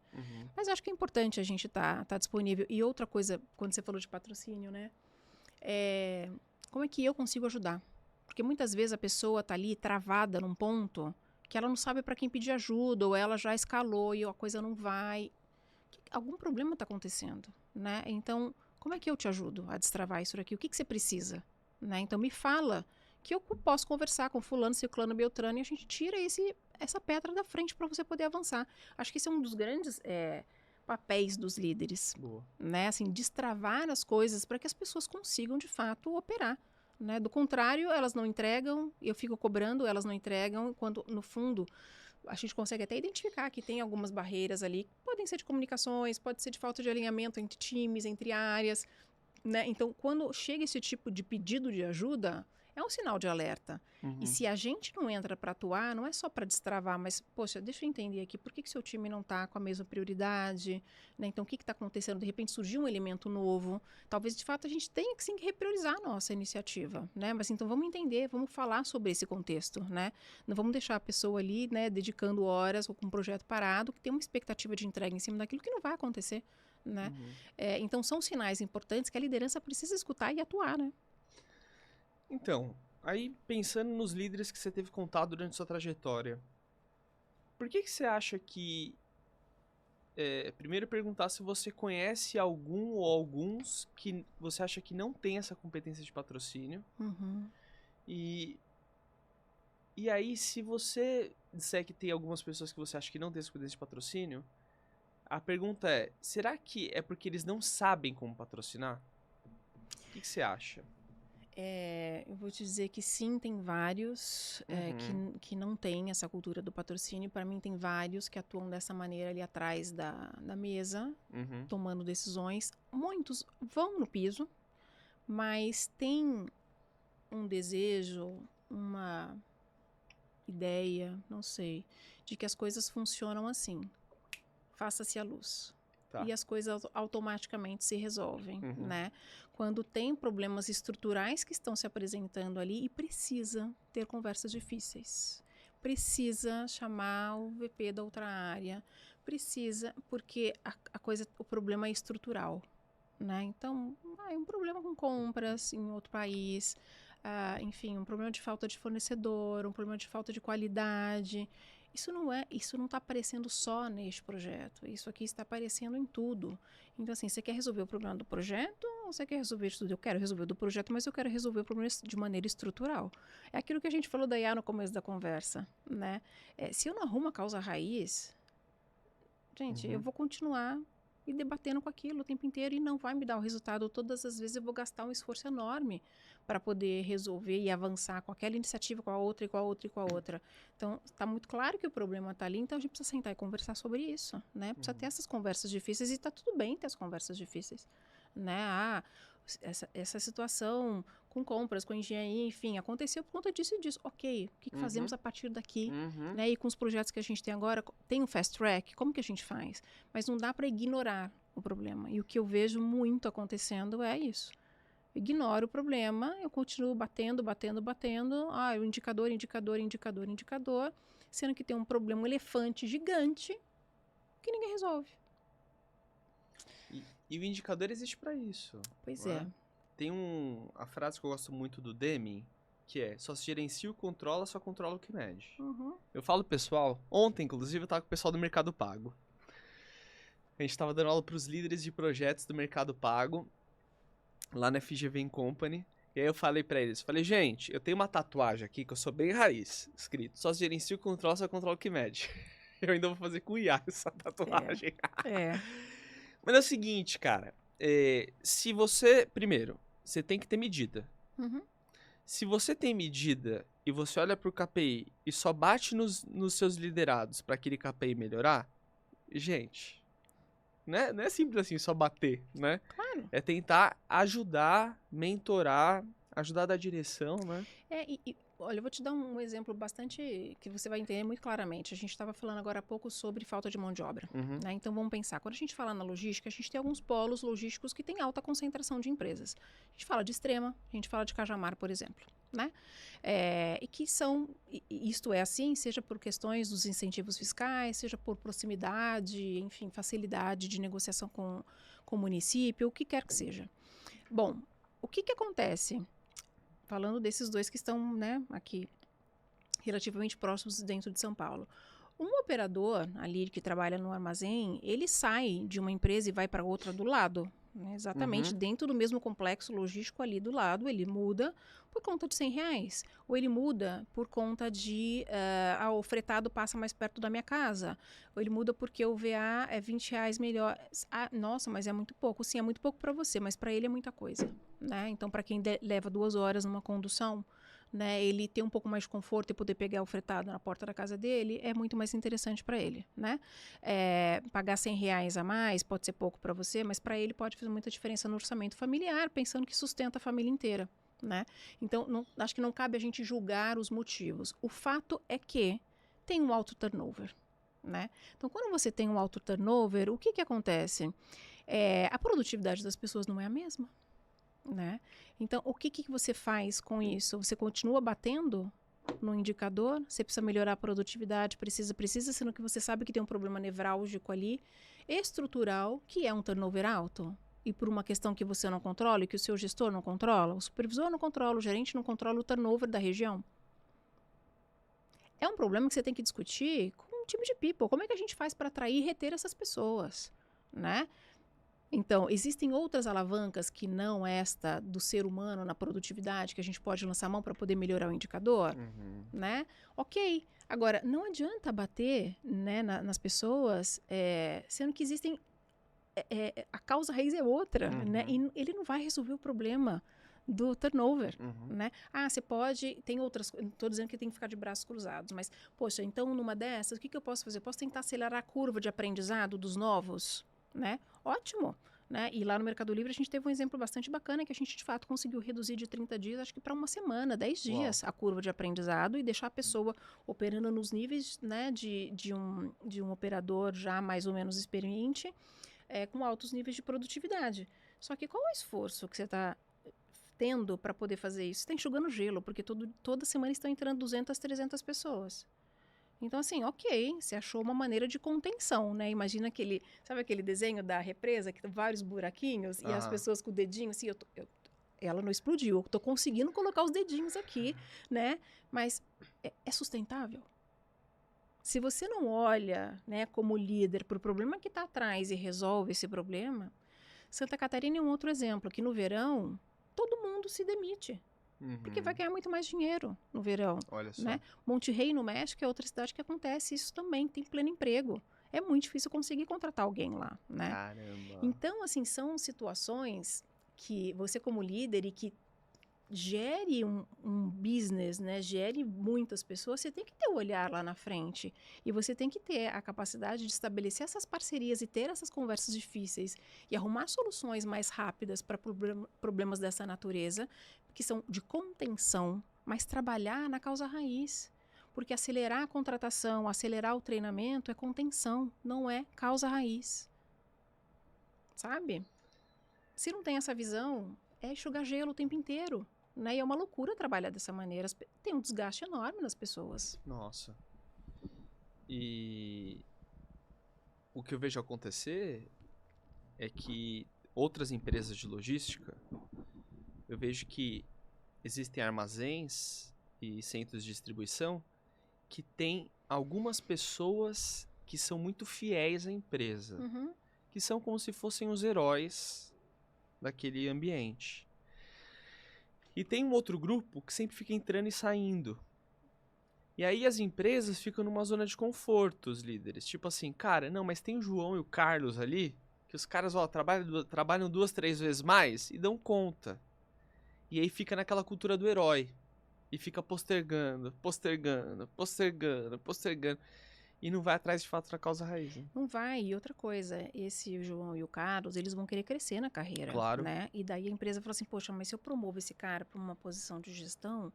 Mas acho que é importante a gente tá disponível. E outra coisa, quando você falou de patrocínio, né? Como é que eu consigo ajudar? Porque muitas vezes a pessoa tá ali travada num ponto que ela não sabe para quem pedir ajuda, ou ela já escalou e a coisa não vai. Algum problema está acontecendo, né? Então, como é que eu te ajudo a destravar isso daqui? O que você precisa? Né? Então, me fala que eu posso conversar com fulano, ciclano, beltrano, e a gente tira essa pedra da frente para você poder avançar. Acho que esse é um dos grandes papéis dos líderes. Boa. Né? Assim, destravar as coisas para que as pessoas consigam, de fato, operar. Né? Do contrário, elas não entregam, eu fico cobrando, elas não entregam, quando, no fundo, a gente consegue até identificar que tem algumas barreiras ali, podem ser de comunicações, pode ser de falta de alinhamento entre times, entre áreas, né? Então, quando chega esse tipo de pedido de ajuda, é um sinal de alerta. E se a gente não entra para atuar, não é só para destravar, mas, poxa, deixa eu entender aqui, por que seu time não está com a mesma prioridade? Né? Então, o que está acontecendo? De repente surgiu um elemento novo. Talvez, de fato, a gente tenha que sim repriorizar a nossa iniciativa, né? Mas então vamos entender, vamos falar sobre esse contexto, né? Não vamos deixar a pessoa ali, né, dedicando horas ou com um projeto parado, que tem uma expectativa de entrega em cima daquilo que não vai acontecer, né? Então, são sinais importantes que a liderança precisa escutar e atuar, né? Então, aí pensando nos líderes que você teve contato durante sua trajetória, por que você acha que... primeiro perguntar se você conhece algum ou alguns que você acha que não tem essa competência de patrocínio. E aí, se você disser que tem algumas pessoas que você acha que não tem essa competência de patrocínio, a pergunta é, será que é porque eles não sabem como patrocinar? O que você acha? Eu vou te dizer que sim, tem vários que não têm essa cultura do patrocínio. Para mim, tem vários que atuam dessa maneira ali atrás da mesa, tomando decisões. Muitos vão no piso, mas tem um desejo, uma ideia, não sei, de que as coisas funcionam assim. Faça-se a luz. E as coisas automaticamente se resolvem, né? Quando tem problemas estruturais que estão se apresentando ali e precisa ter conversas difíceis. Precisa chamar o VP da outra área. Precisa, porque o problema é estrutural, né? Então, um problema com compras em outro país, enfim, um problema de falta de fornecedor, um problema de falta de qualidade. Isso não está aparecendo só neste projeto. Isso aqui está aparecendo em tudo. Então, assim, você quer resolver o problema do projeto ou você quer resolver isso tudo? Eu quero resolver o do projeto, mas eu quero resolver o problema de maneira estrutural. É aquilo que a gente falou da IA no começo da conversa, né? Se eu não arrumo a causa raiz, gente, eu vou continuar me debatendo com aquilo o tempo inteiro e não vai me dar o resultado. Todas as vezes eu vou gastar um esforço enorme para poder resolver e avançar com aquela iniciativa, com a outra, e com a outra, e com a outra. Então, está muito claro que o problema está ali, então a gente precisa sentar e conversar sobre isso, né? Precisa ter essas conversas difíceis e está tudo bem ter as conversas difíceis, né? Essa situação com compras, com engenharia, enfim, aconteceu por conta disso e disso. Ok, o que fazemos a partir daqui? Né? E com os projetos que a gente tem agora, tem um fast track, como que a gente faz? Mas não dá para ignorar o problema. E o que eu vejo muito acontecendo é isso. Eu ignoro o problema, eu continuo batendo. O indicador, sendo que tem um problema, um elefante gigante que ninguém resolve. E o indicador existe para isso. Pois é. Tem a frase que eu gosto muito do Deming, que é: só se gerencia o controla, só controla o que mede. Eu falo, pessoal, ontem, inclusive, eu tava com o pessoal do Mercado Pago. A gente tava dando aula pros líderes de projetos do Mercado Pago, lá na FGV Company. E aí eu falei pra eles, gente, eu tenho uma tatuagem aqui que eu sou bem raiz, escrito: só se gerencia o controla, só controla o que mede. Eu ainda vou fazer com IA essa tatuagem. Mas é o seguinte, cara, se você, primeiro, você tem que ter medida. Se você tem medida e você olha pro KPI e só bate nos seus liderados pra aquele KPI melhorar, gente, não é simples assim só bater, né? Claro. É tentar ajudar, mentorar, ajudar a dar direção, né? Olha, eu vou te dar um exemplo bastante que você vai entender muito claramente. A gente estava falando agora há pouco sobre falta de mão de obra, né? Então vamos pensar, quando a gente fala na logística, a gente tem alguns polos logísticos que têm alta concentração de empresas. A gente fala de Extrema, a gente fala de Cajamar, por exemplo, né? E que são, isto é assim, seja por questões dos incentivos fiscais, seja por proximidade, enfim, facilidade de negociação com o município, o que quer que seja. Bom, o que acontece? Falando desses dois que estão, né, aqui relativamente próximos dentro de São Paulo. Um operador ali que trabalha no armazém, ele sai de uma empresa e vai para outra do lado, né, exatamente dentro do mesmo complexo logístico ali do lado. Ele muda por conta de R$100, ou ele muda por conta de o fretado passa mais perto da minha casa, ou ele muda porque o VA é R$20 melhor. Nossa, mas é muito pouco. Sim, é muito pouco para você, mas para ele é muita coisa, né? Então, para quem leva 2 horas numa condução, né, ele ter um pouco mais de conforto e poder pegar o fretado na porta da casa dele é muito mais interessante para ele, né? Pagar R$100 a mais pode ser pouco para você, mas para ele pode fazer muita diferença no orçamento familiar, pensando que sustenta a família inteira, né? Então, acho que não cabe a gente julgar os motivos. O fato é que tem um alto turnover, né? Então, quando você tem um alto turnover, o que acontece? A produtividade das pessoas não é a mesma, né? Então, o que você faz com isso? Você continua batendo no indicador? Você precisa melhorar a produtividade? Precisa, sendo que você sabe que tem um problema nevrálgico ali, estrutural, que é um turnover alto. E por uma questão que você não controla, e que o seu gestor não controla, o supervisor não controla, o gerente não controla o turnover da região. É um problema que você tem que discutir com o time de people. Como é que a gente faz para atrair e reter essas pessoas, né? Então, existem outras alavancas que não esta do ser humano na produtividade que a gente pode lançar a mão para poder melhorar o indicador, né? Ok. Agora, não adianta bater, né, nas pessoas, sendo que existem... a causa raiz é outra, né? E ele não vai resolver o problema do turnover, né? Você pode... Tem outras... Não estou dizendo que tem que ficar de braços cruzados, mas, poxa, então, numa dessas, o que eu posso fazer? Eu posso tentar acelerar a curva de aprendizado dos novos, né? Ótimo, né? E lá no Mercado Livre a gente teve um exemplo bastante bacana que a gente de fato conseguiu reduzir de 30 dias, acho que para uma semana, 10 dias, a curva de aprendizado e deixar a pessoa operando nos níveis, né, de um operador já mais ou menos experiente, com altos níveis de produtividade. Só que qual é o esforço que você está tendo para poder fazer isso? Você está enxugando gelo, porque toda semana estão entrando 200, 300 pessoas. Então, assim, ok, você achou uma maneira de contenção, né? Imagina sabe aquele desenho da represa, que tem vários buraquinhos, e as pessoas com o dedinho, assim, ela não explodiu, eu tô conseguindo colocar os dedinhos aqui, né? Mas é sustentável? Se você não olha, né, como líder para o problema que está atrás e resolve esse problema, Santa Catarina é um outro exemplo, que no verão, todo mundo se demite. Porque vai ganhar muito mais dinheiro no verão. Olha só. Né? Monterrey, no México, é outra cidade que acontece isso também, tem pleno emprego. É muito difícil conseguir contratar alguém lá, né? Caramba. Então, assim, são situações que você como líder e que gere um business, né? Gere muitas pessoas, você tem que ter o olhar lá na frente. E você tem que ter a capacidade de estabelecer essas parcerias e ter essas conversas difíceis e arrumar soluções mais rápidas para problemas dessa natureza, que são de contenção, mas trabalhar na causa raiz. Porque acelerar a contratação, acelerar o treinamento é contenção, não é causa raiz. Sabe? Se não tem essa visão, é enxugar gelo o tempo inteiro. Né? E é uma loucura trabalhar dessa maneira. Tem um desgaste enorme nas pessoas. Nossa. E o que eu vejo acontecer é que outras empresas de logística, eu vejo que existem armazéns e centros de distribuição que tem algumas pessoas que são muito fiéis à empresa, que são como se fossem os heróis daquele ambiente. E tem um outro grupo que sempre fica entrando e saindo. E aí as empresas ficam numa zona de conforto, os líderes. Tipo assim, cara, não, mas tem o João e o Carlos ali, que os caras, ó, trabalham 2, 3 vezes mais e dão conta. E aí fica naquela cultura do herói. E fica postergando. E não vai atrás de fato da causa raiz. Né? Não vai. E outra coisa, esse João e o Carlos, eles vão querer crescer na carreira. Claro. Né? E daí a empresa fala assim, poxa, mas se eu promovo esse cara para uma posição de gestão,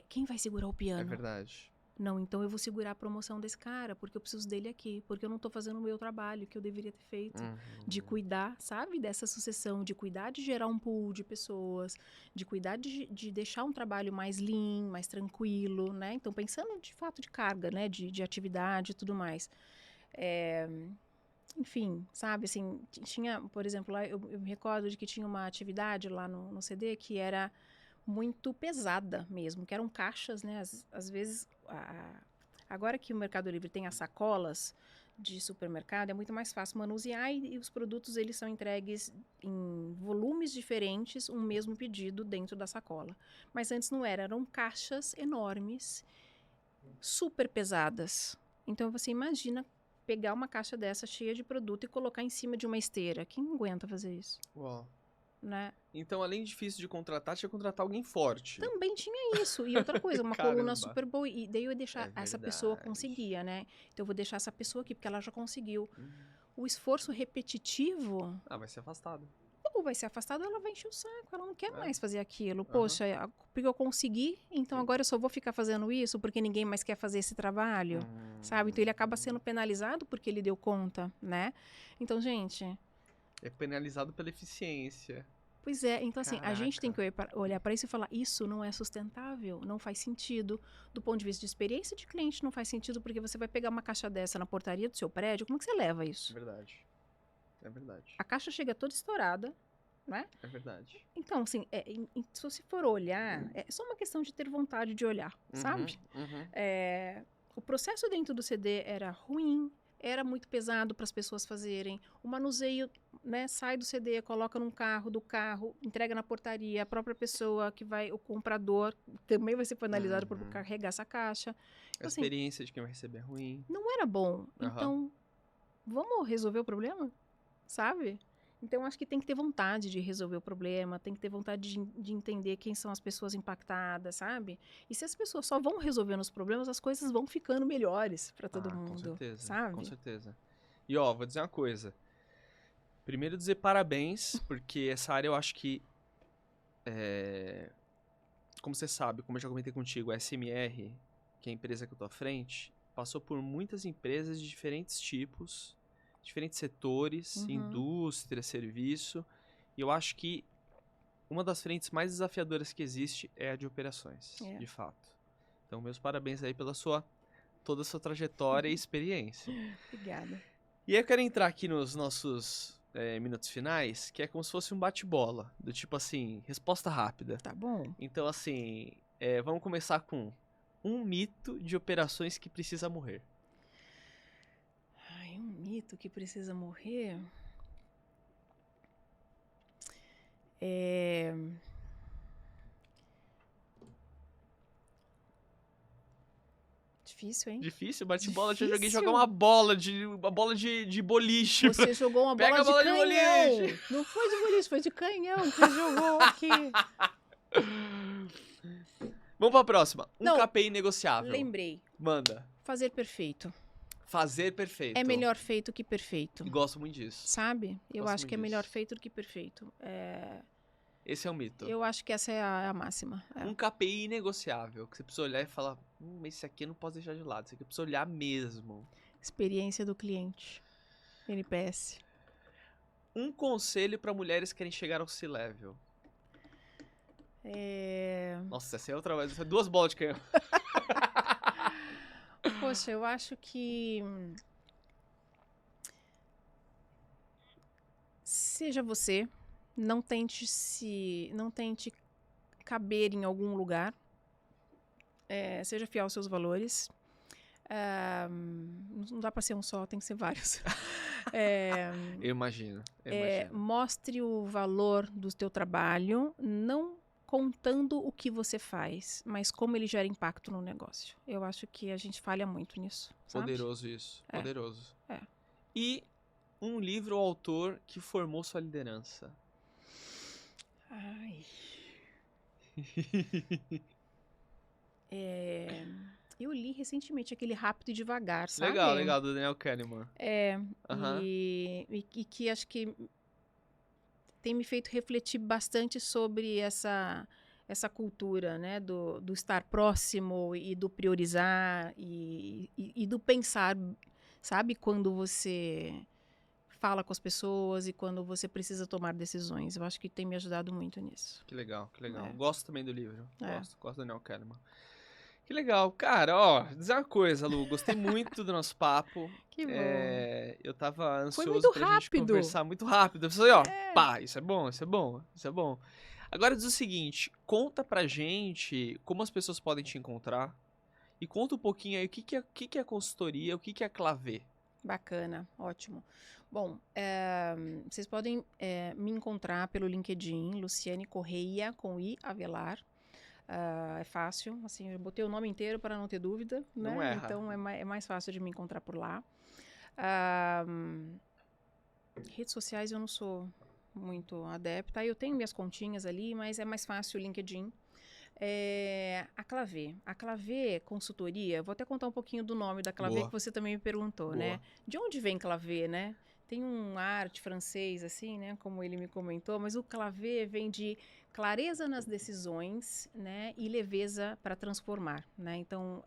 quem vai segurar o piano? É verdade. Não, então eu vou segurar a promoção desse cara, porque eu preciso dele aqui, porque eu não tô fazendo o meu trabalho que eu deveria ter feito, de cuidar, sabe, dessa sucessão, de cuidar de gerar um pool de pessoas, de cuidar de deixar um trabalho mais lean, mais tranquilo, né? Então, pensando de fato de carga, né, de atividade e tudo mais. Enfim, sabe, assim, tinha, por exemplo, lá eu me recordo de que tinha uma atividade lá no CD que era muito pesada mesmo, que eram caixas, né? Às vezes, agora que o Mercado Livre tem as sacolas de supermercado, é muito mais fácil manusear e os produtos eles são entregues em volumes diferentes, um mesmo pedido dentro da sacola. Mas antes não era, eram caixas enormes, super pesadas. Então você imagina pegar uma caixa dessa cheia de produto e colocar em cima de uma esteira. Quem aguenta fazer isso? Uau. Né? Então, além de difícil de contratar, tinha que contratar alguém forte. Também tinha isso. E outra coisa, uma coluna super boa. E daí eu ia deixar essa pessoa conseguia, né? Então eu vou deixar essa pessoa aqui, porque ela já conseguiu. O esforço repetitivo... vai ser afastado. Ou vai ser afastado, ela vai encher o saco. Ela não quer mais fazer aquilo. Poxa, porque eu consegui, então agora eu só vou ficar fazendo isso porque ninguém mais quer fazer esse trabalho, sabe? Então ele acaba sendo penalizado porque ele deu conta, né? Então, gente... É penalizado pela eficiência. Pois é, então assim, a gente tem que olhar para isso e falar, isso não é sustentável, não faz sentido. Do ponto de vista de experiência de cliente, não faz sentido, porque você vai pegar uma caixa dessa na portaria do seu prédio, como que você leva isso? É verdade. É verdade. A caixa chega toda estourada, né? É verdade. Então, assim, se você for olhar, é só uma questão de ter vontade de olhar, sabe? O processo dentro do CD era ruim, era muito pesado para as pessoas fazerem. O manuseio, né, sai do CD, coloca num carro, do carro, entrega na portaria. A própria pessoa que vai, o comprador, também vai ser penalizado por carregar essa caixa. A experiência de quem vai receber é ruim. Não era bom. Então, vamos resolver o problema? Sabe? Então, acho que tem que ter vontade de resolver o problema, tem que ter vontade de entender quem são as pessoas impactadas, sabe? E se as pessoas só vão resolvendo os problemas, as coisas vão ficando melhores para todo mundo, com certeza, sabe? Com certeza. E, ó, vou dizer uma coisa. Primeiro, dizer parabéns, porque essa área eu acho que, como você sabe, como eu já comentei contigo, a SMR, que é a empresa que eu tô à frente, passou por muitas empresas de diferentes tipos, diferentes setores, indústria, serviço, e eu acho que uma das frentes mais desafiadoras que existe é a de operações, de fato. Então, meus parabéns aí pela sua toda a sua trajetória e experiência. Obrigada. E aí eu quero entrar aqui nos nossos minutos finais, que é como se fosse um bate-bola, do tipo assim, resposta rápida. Tá bom. Então, assim, vamos começar com um mito de operações que precisa morrer. Ai, um mito que precisa morrer? Difícil, hein? Difícil, bate-bola, eu já joguei Difícil. jogar uma bola de boliche. Você jogou uma Pega bola a de bola de canhão. boliche. Não foi de boliche, foi de canhão que você jogou aqui. Vamos pra próxima. Um Não, KPI negociável. Lembrei. Manda. Fazer perfeito. Fazer perfeito. É melhor feito que perfeito. E gosto muito disso. Sabe? Eu Gosto acho muito que é melhor disso. feito do que perfeito. Esse é o mito. Eu acho que essa é a máxima. Um KPI negociável, que você precisa olhar e falar, esse aqui eu não posso deixar de lado, esse aqui eu preciso olhar mesmo. Experiência do cliente. NPS. Um conselho para mulheres que querem chegar ao C-Level. Nossa, essa é outra vez. Essa é 2 bolas de canhão. Poxa, eu acho que seja você, não tente caber em algum lugar, seja fiel aos seus valores. Não dá para ser um só, tem que ser vários. Eu imagino. Mostre o valor do teu trabalho, não contando o que você faz, mas como ele gera impacto no negócio. Eu acho que a gente falha muito nisso. Sabe? Poderoso isso. Poderoso. É. E um livro ou autor que formou sua liderança. Ai. Eu li recentemente aquele Rápido e Devagar, sabe? Legal, do Daniel Kahneman. E que acho que tem me feito refletir bastante sobre essa cultura, né, do estar próximo e do priorizar e do pensar, sabe? Quando você fala com as pessoas e quando você precisa tomar decisões. Eu acho que tem me ajudado muito nisso. Que legal. Gosto também do livro. É. Gosto do Daniel Kahneman. Que legal. Cara, ó, dizer uma coisa, Lu. Gostei muito do nosso papo. Que bom. Eu tava ansioso muito pra gente rápido. conversar muito rápido. Eu falei, ó, pá, isso é bom. Agora diz o seguinte, conta pra gente como as pessoas podem te encontrar e conta um pouquinho aí o que é consultoria, o que é Clavé. Bacana, ótimo. Bom, vocês podem me encontrar pelo LinkedIn, Luciane Correia, com I, Avelar. É fácil, assim, eu botei o nome inteiro para não ter dúvida, né? Não erra. Então é mais fácil de me encontrar por lá. Redes sociais eu não sou muito adepta, eu tenho minhas continhas ali, mas é mais fácil o LinkedIn. A Clavé Consultoria, vou até contar um pouquinho do nome da Clavé. Boa. Que você também me perguntou, Boa. Né? De onde vem Clavé, né? Tem um arte francês, assim, né? Como ele me comentou, mas o Clavé vem de clareza nas decisões, né? E leveza para transformar, né? Então,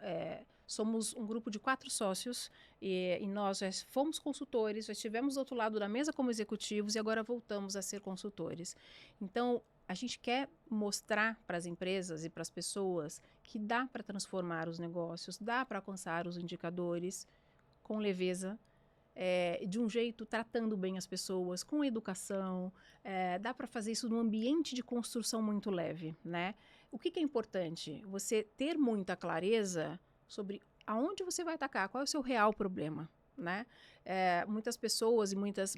somos um grupo de 4 sócios e nós já fomos consultores, já estivemos do outro lado da mesa como executivos e agora voltamos a ser consultores. Então, a gente quer mostrar para as empresas e para as pessoas que dá para transformar os negócios, dá para alcançar os indicadores com leveza, de um jeito tratando bem as pessoas, com educação, dá para fazer isso num ambiente de construção muito leve, né? O que é importante? Você ter muita clareza sobre aonde você vai atacar, qual é o seu real problema, né? Muitas pessoas e muitos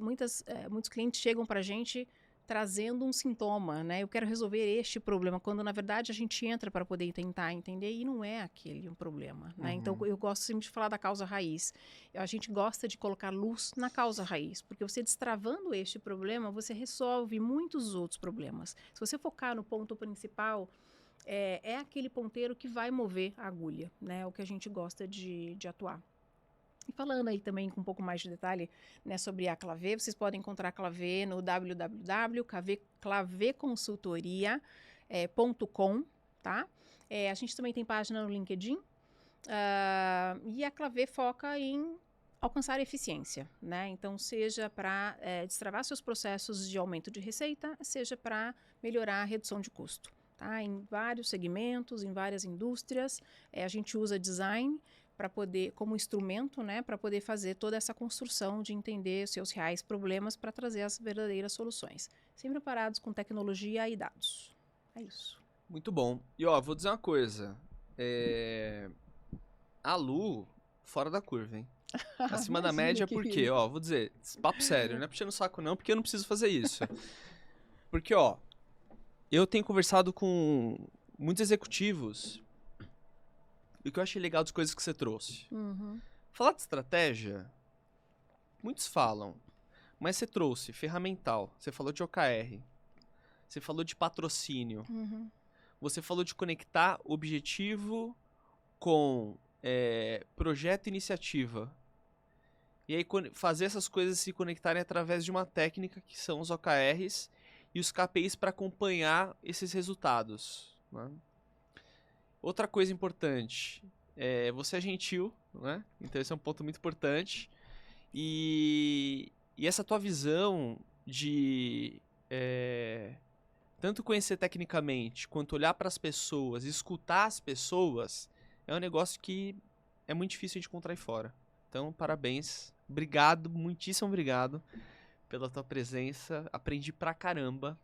clientes chegam para a gente trazendo um sintoma, né? Eu quero resolver este problema, quando na verdade a gente entra para poder tentar entender e não é aquele um problema, né? Uhum. Então eu gosto sempre de falar da causa raiz. A gente gosta de colocar luz na causa raiz, porque você destravando este problema, você resolve muitos outros problemas. Se você focar no ponto principal, é aquele ponteiro que vai mover a agulha, né? O que a gente gosta de atuar. E falando aí também com um pouco mais de detalhe, né, sobre a Clavé, vocês podem encontrar a Clavé no www.claveconsultoria.com, tá? A gente também tem página no LinkedIn e a Clavé foca em alcançar eficiência, né? Então, seja para destravar seus processos de aumento de receita, seja para melhorar a redução de custo, tá? Em vários segmentos, em várias indústrias, a gente usa design para poder, como instrumento, né, para poder fazer toda essa construção de entender os seus reais problemas para trazer as verdadeiras soluções. Sempre parados com tecnologia e dados. É isso. Muito bom. E ó, vou dizer uma coisa. A Lu, fora da curva, hein? Acima da média, por quê? Ó, vou dizer, papo sério, não é puxando o saco não, porque eu não preciso fazer isso. Porque, ó, eu tenho conversado com muitos executivos e o que eu achei legal das coisas que você trouxe. Falar de estratégia, muitos falam, mas você trouxe ferramental, você falou de OKR, você falou de patrocínio, você falou de conectar objetivo com projeto e iniciativa. E aí fazer essas coisas se conectarem através de uma técnica que são os OKRs e os KPIs para acompanhar esses resultados. Né? Outra coisa importante, você é gentil, né? Então esse é um ponto muito importante. E essa tua visão de tanto conhecer tecnicamente, quanto olhar para as pessoas, escutar as pessoas, é um negócio que é muito difícil a gente encontrar aí fora. Então, parabéns. Obrigado, muitíssimo obrigado pela tua presença. Aprendi pra caramba,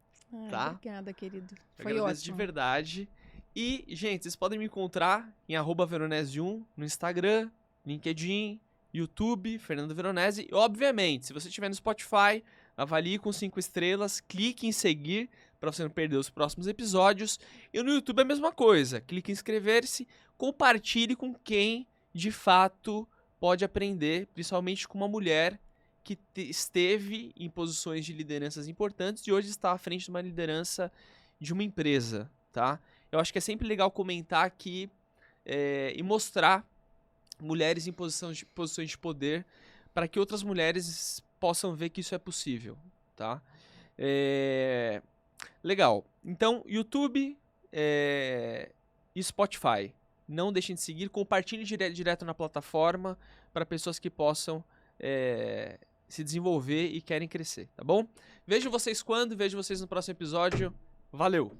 tá? Obrigada, querido. Foi ótimo. De verdade. E, gente, vocês podem me encontrar em @Veronese1 no Instagram, LinkedIn, YouTube, Fernando Veronese. E, obviamente, se você estiver no Spotify, avalie com 5 estrelas, clique em seguir para você não perder os próximos episódios. E no YouTube é a mesma coisa. Clique em inscrever-se, compartilhe com quem, de fato, pode aprender, principalmente com uma mulher que esteve em posições de lideranças importantes e hoje está à frente de uma liderança de uma empresa, tá? Eu acho que é sempre legal comentar aqui e mostrar mulheres em posições de poder para que outras mulheres possam ver que isso é possível, tá? Legal. Então, YouTube e Spotify. Não deixem de seguir, compartilhem direto na plataforma para pessoas que possam se desenvolver e querem crescer, tá bom? Vejo vocês no próximo episódio. Valeu!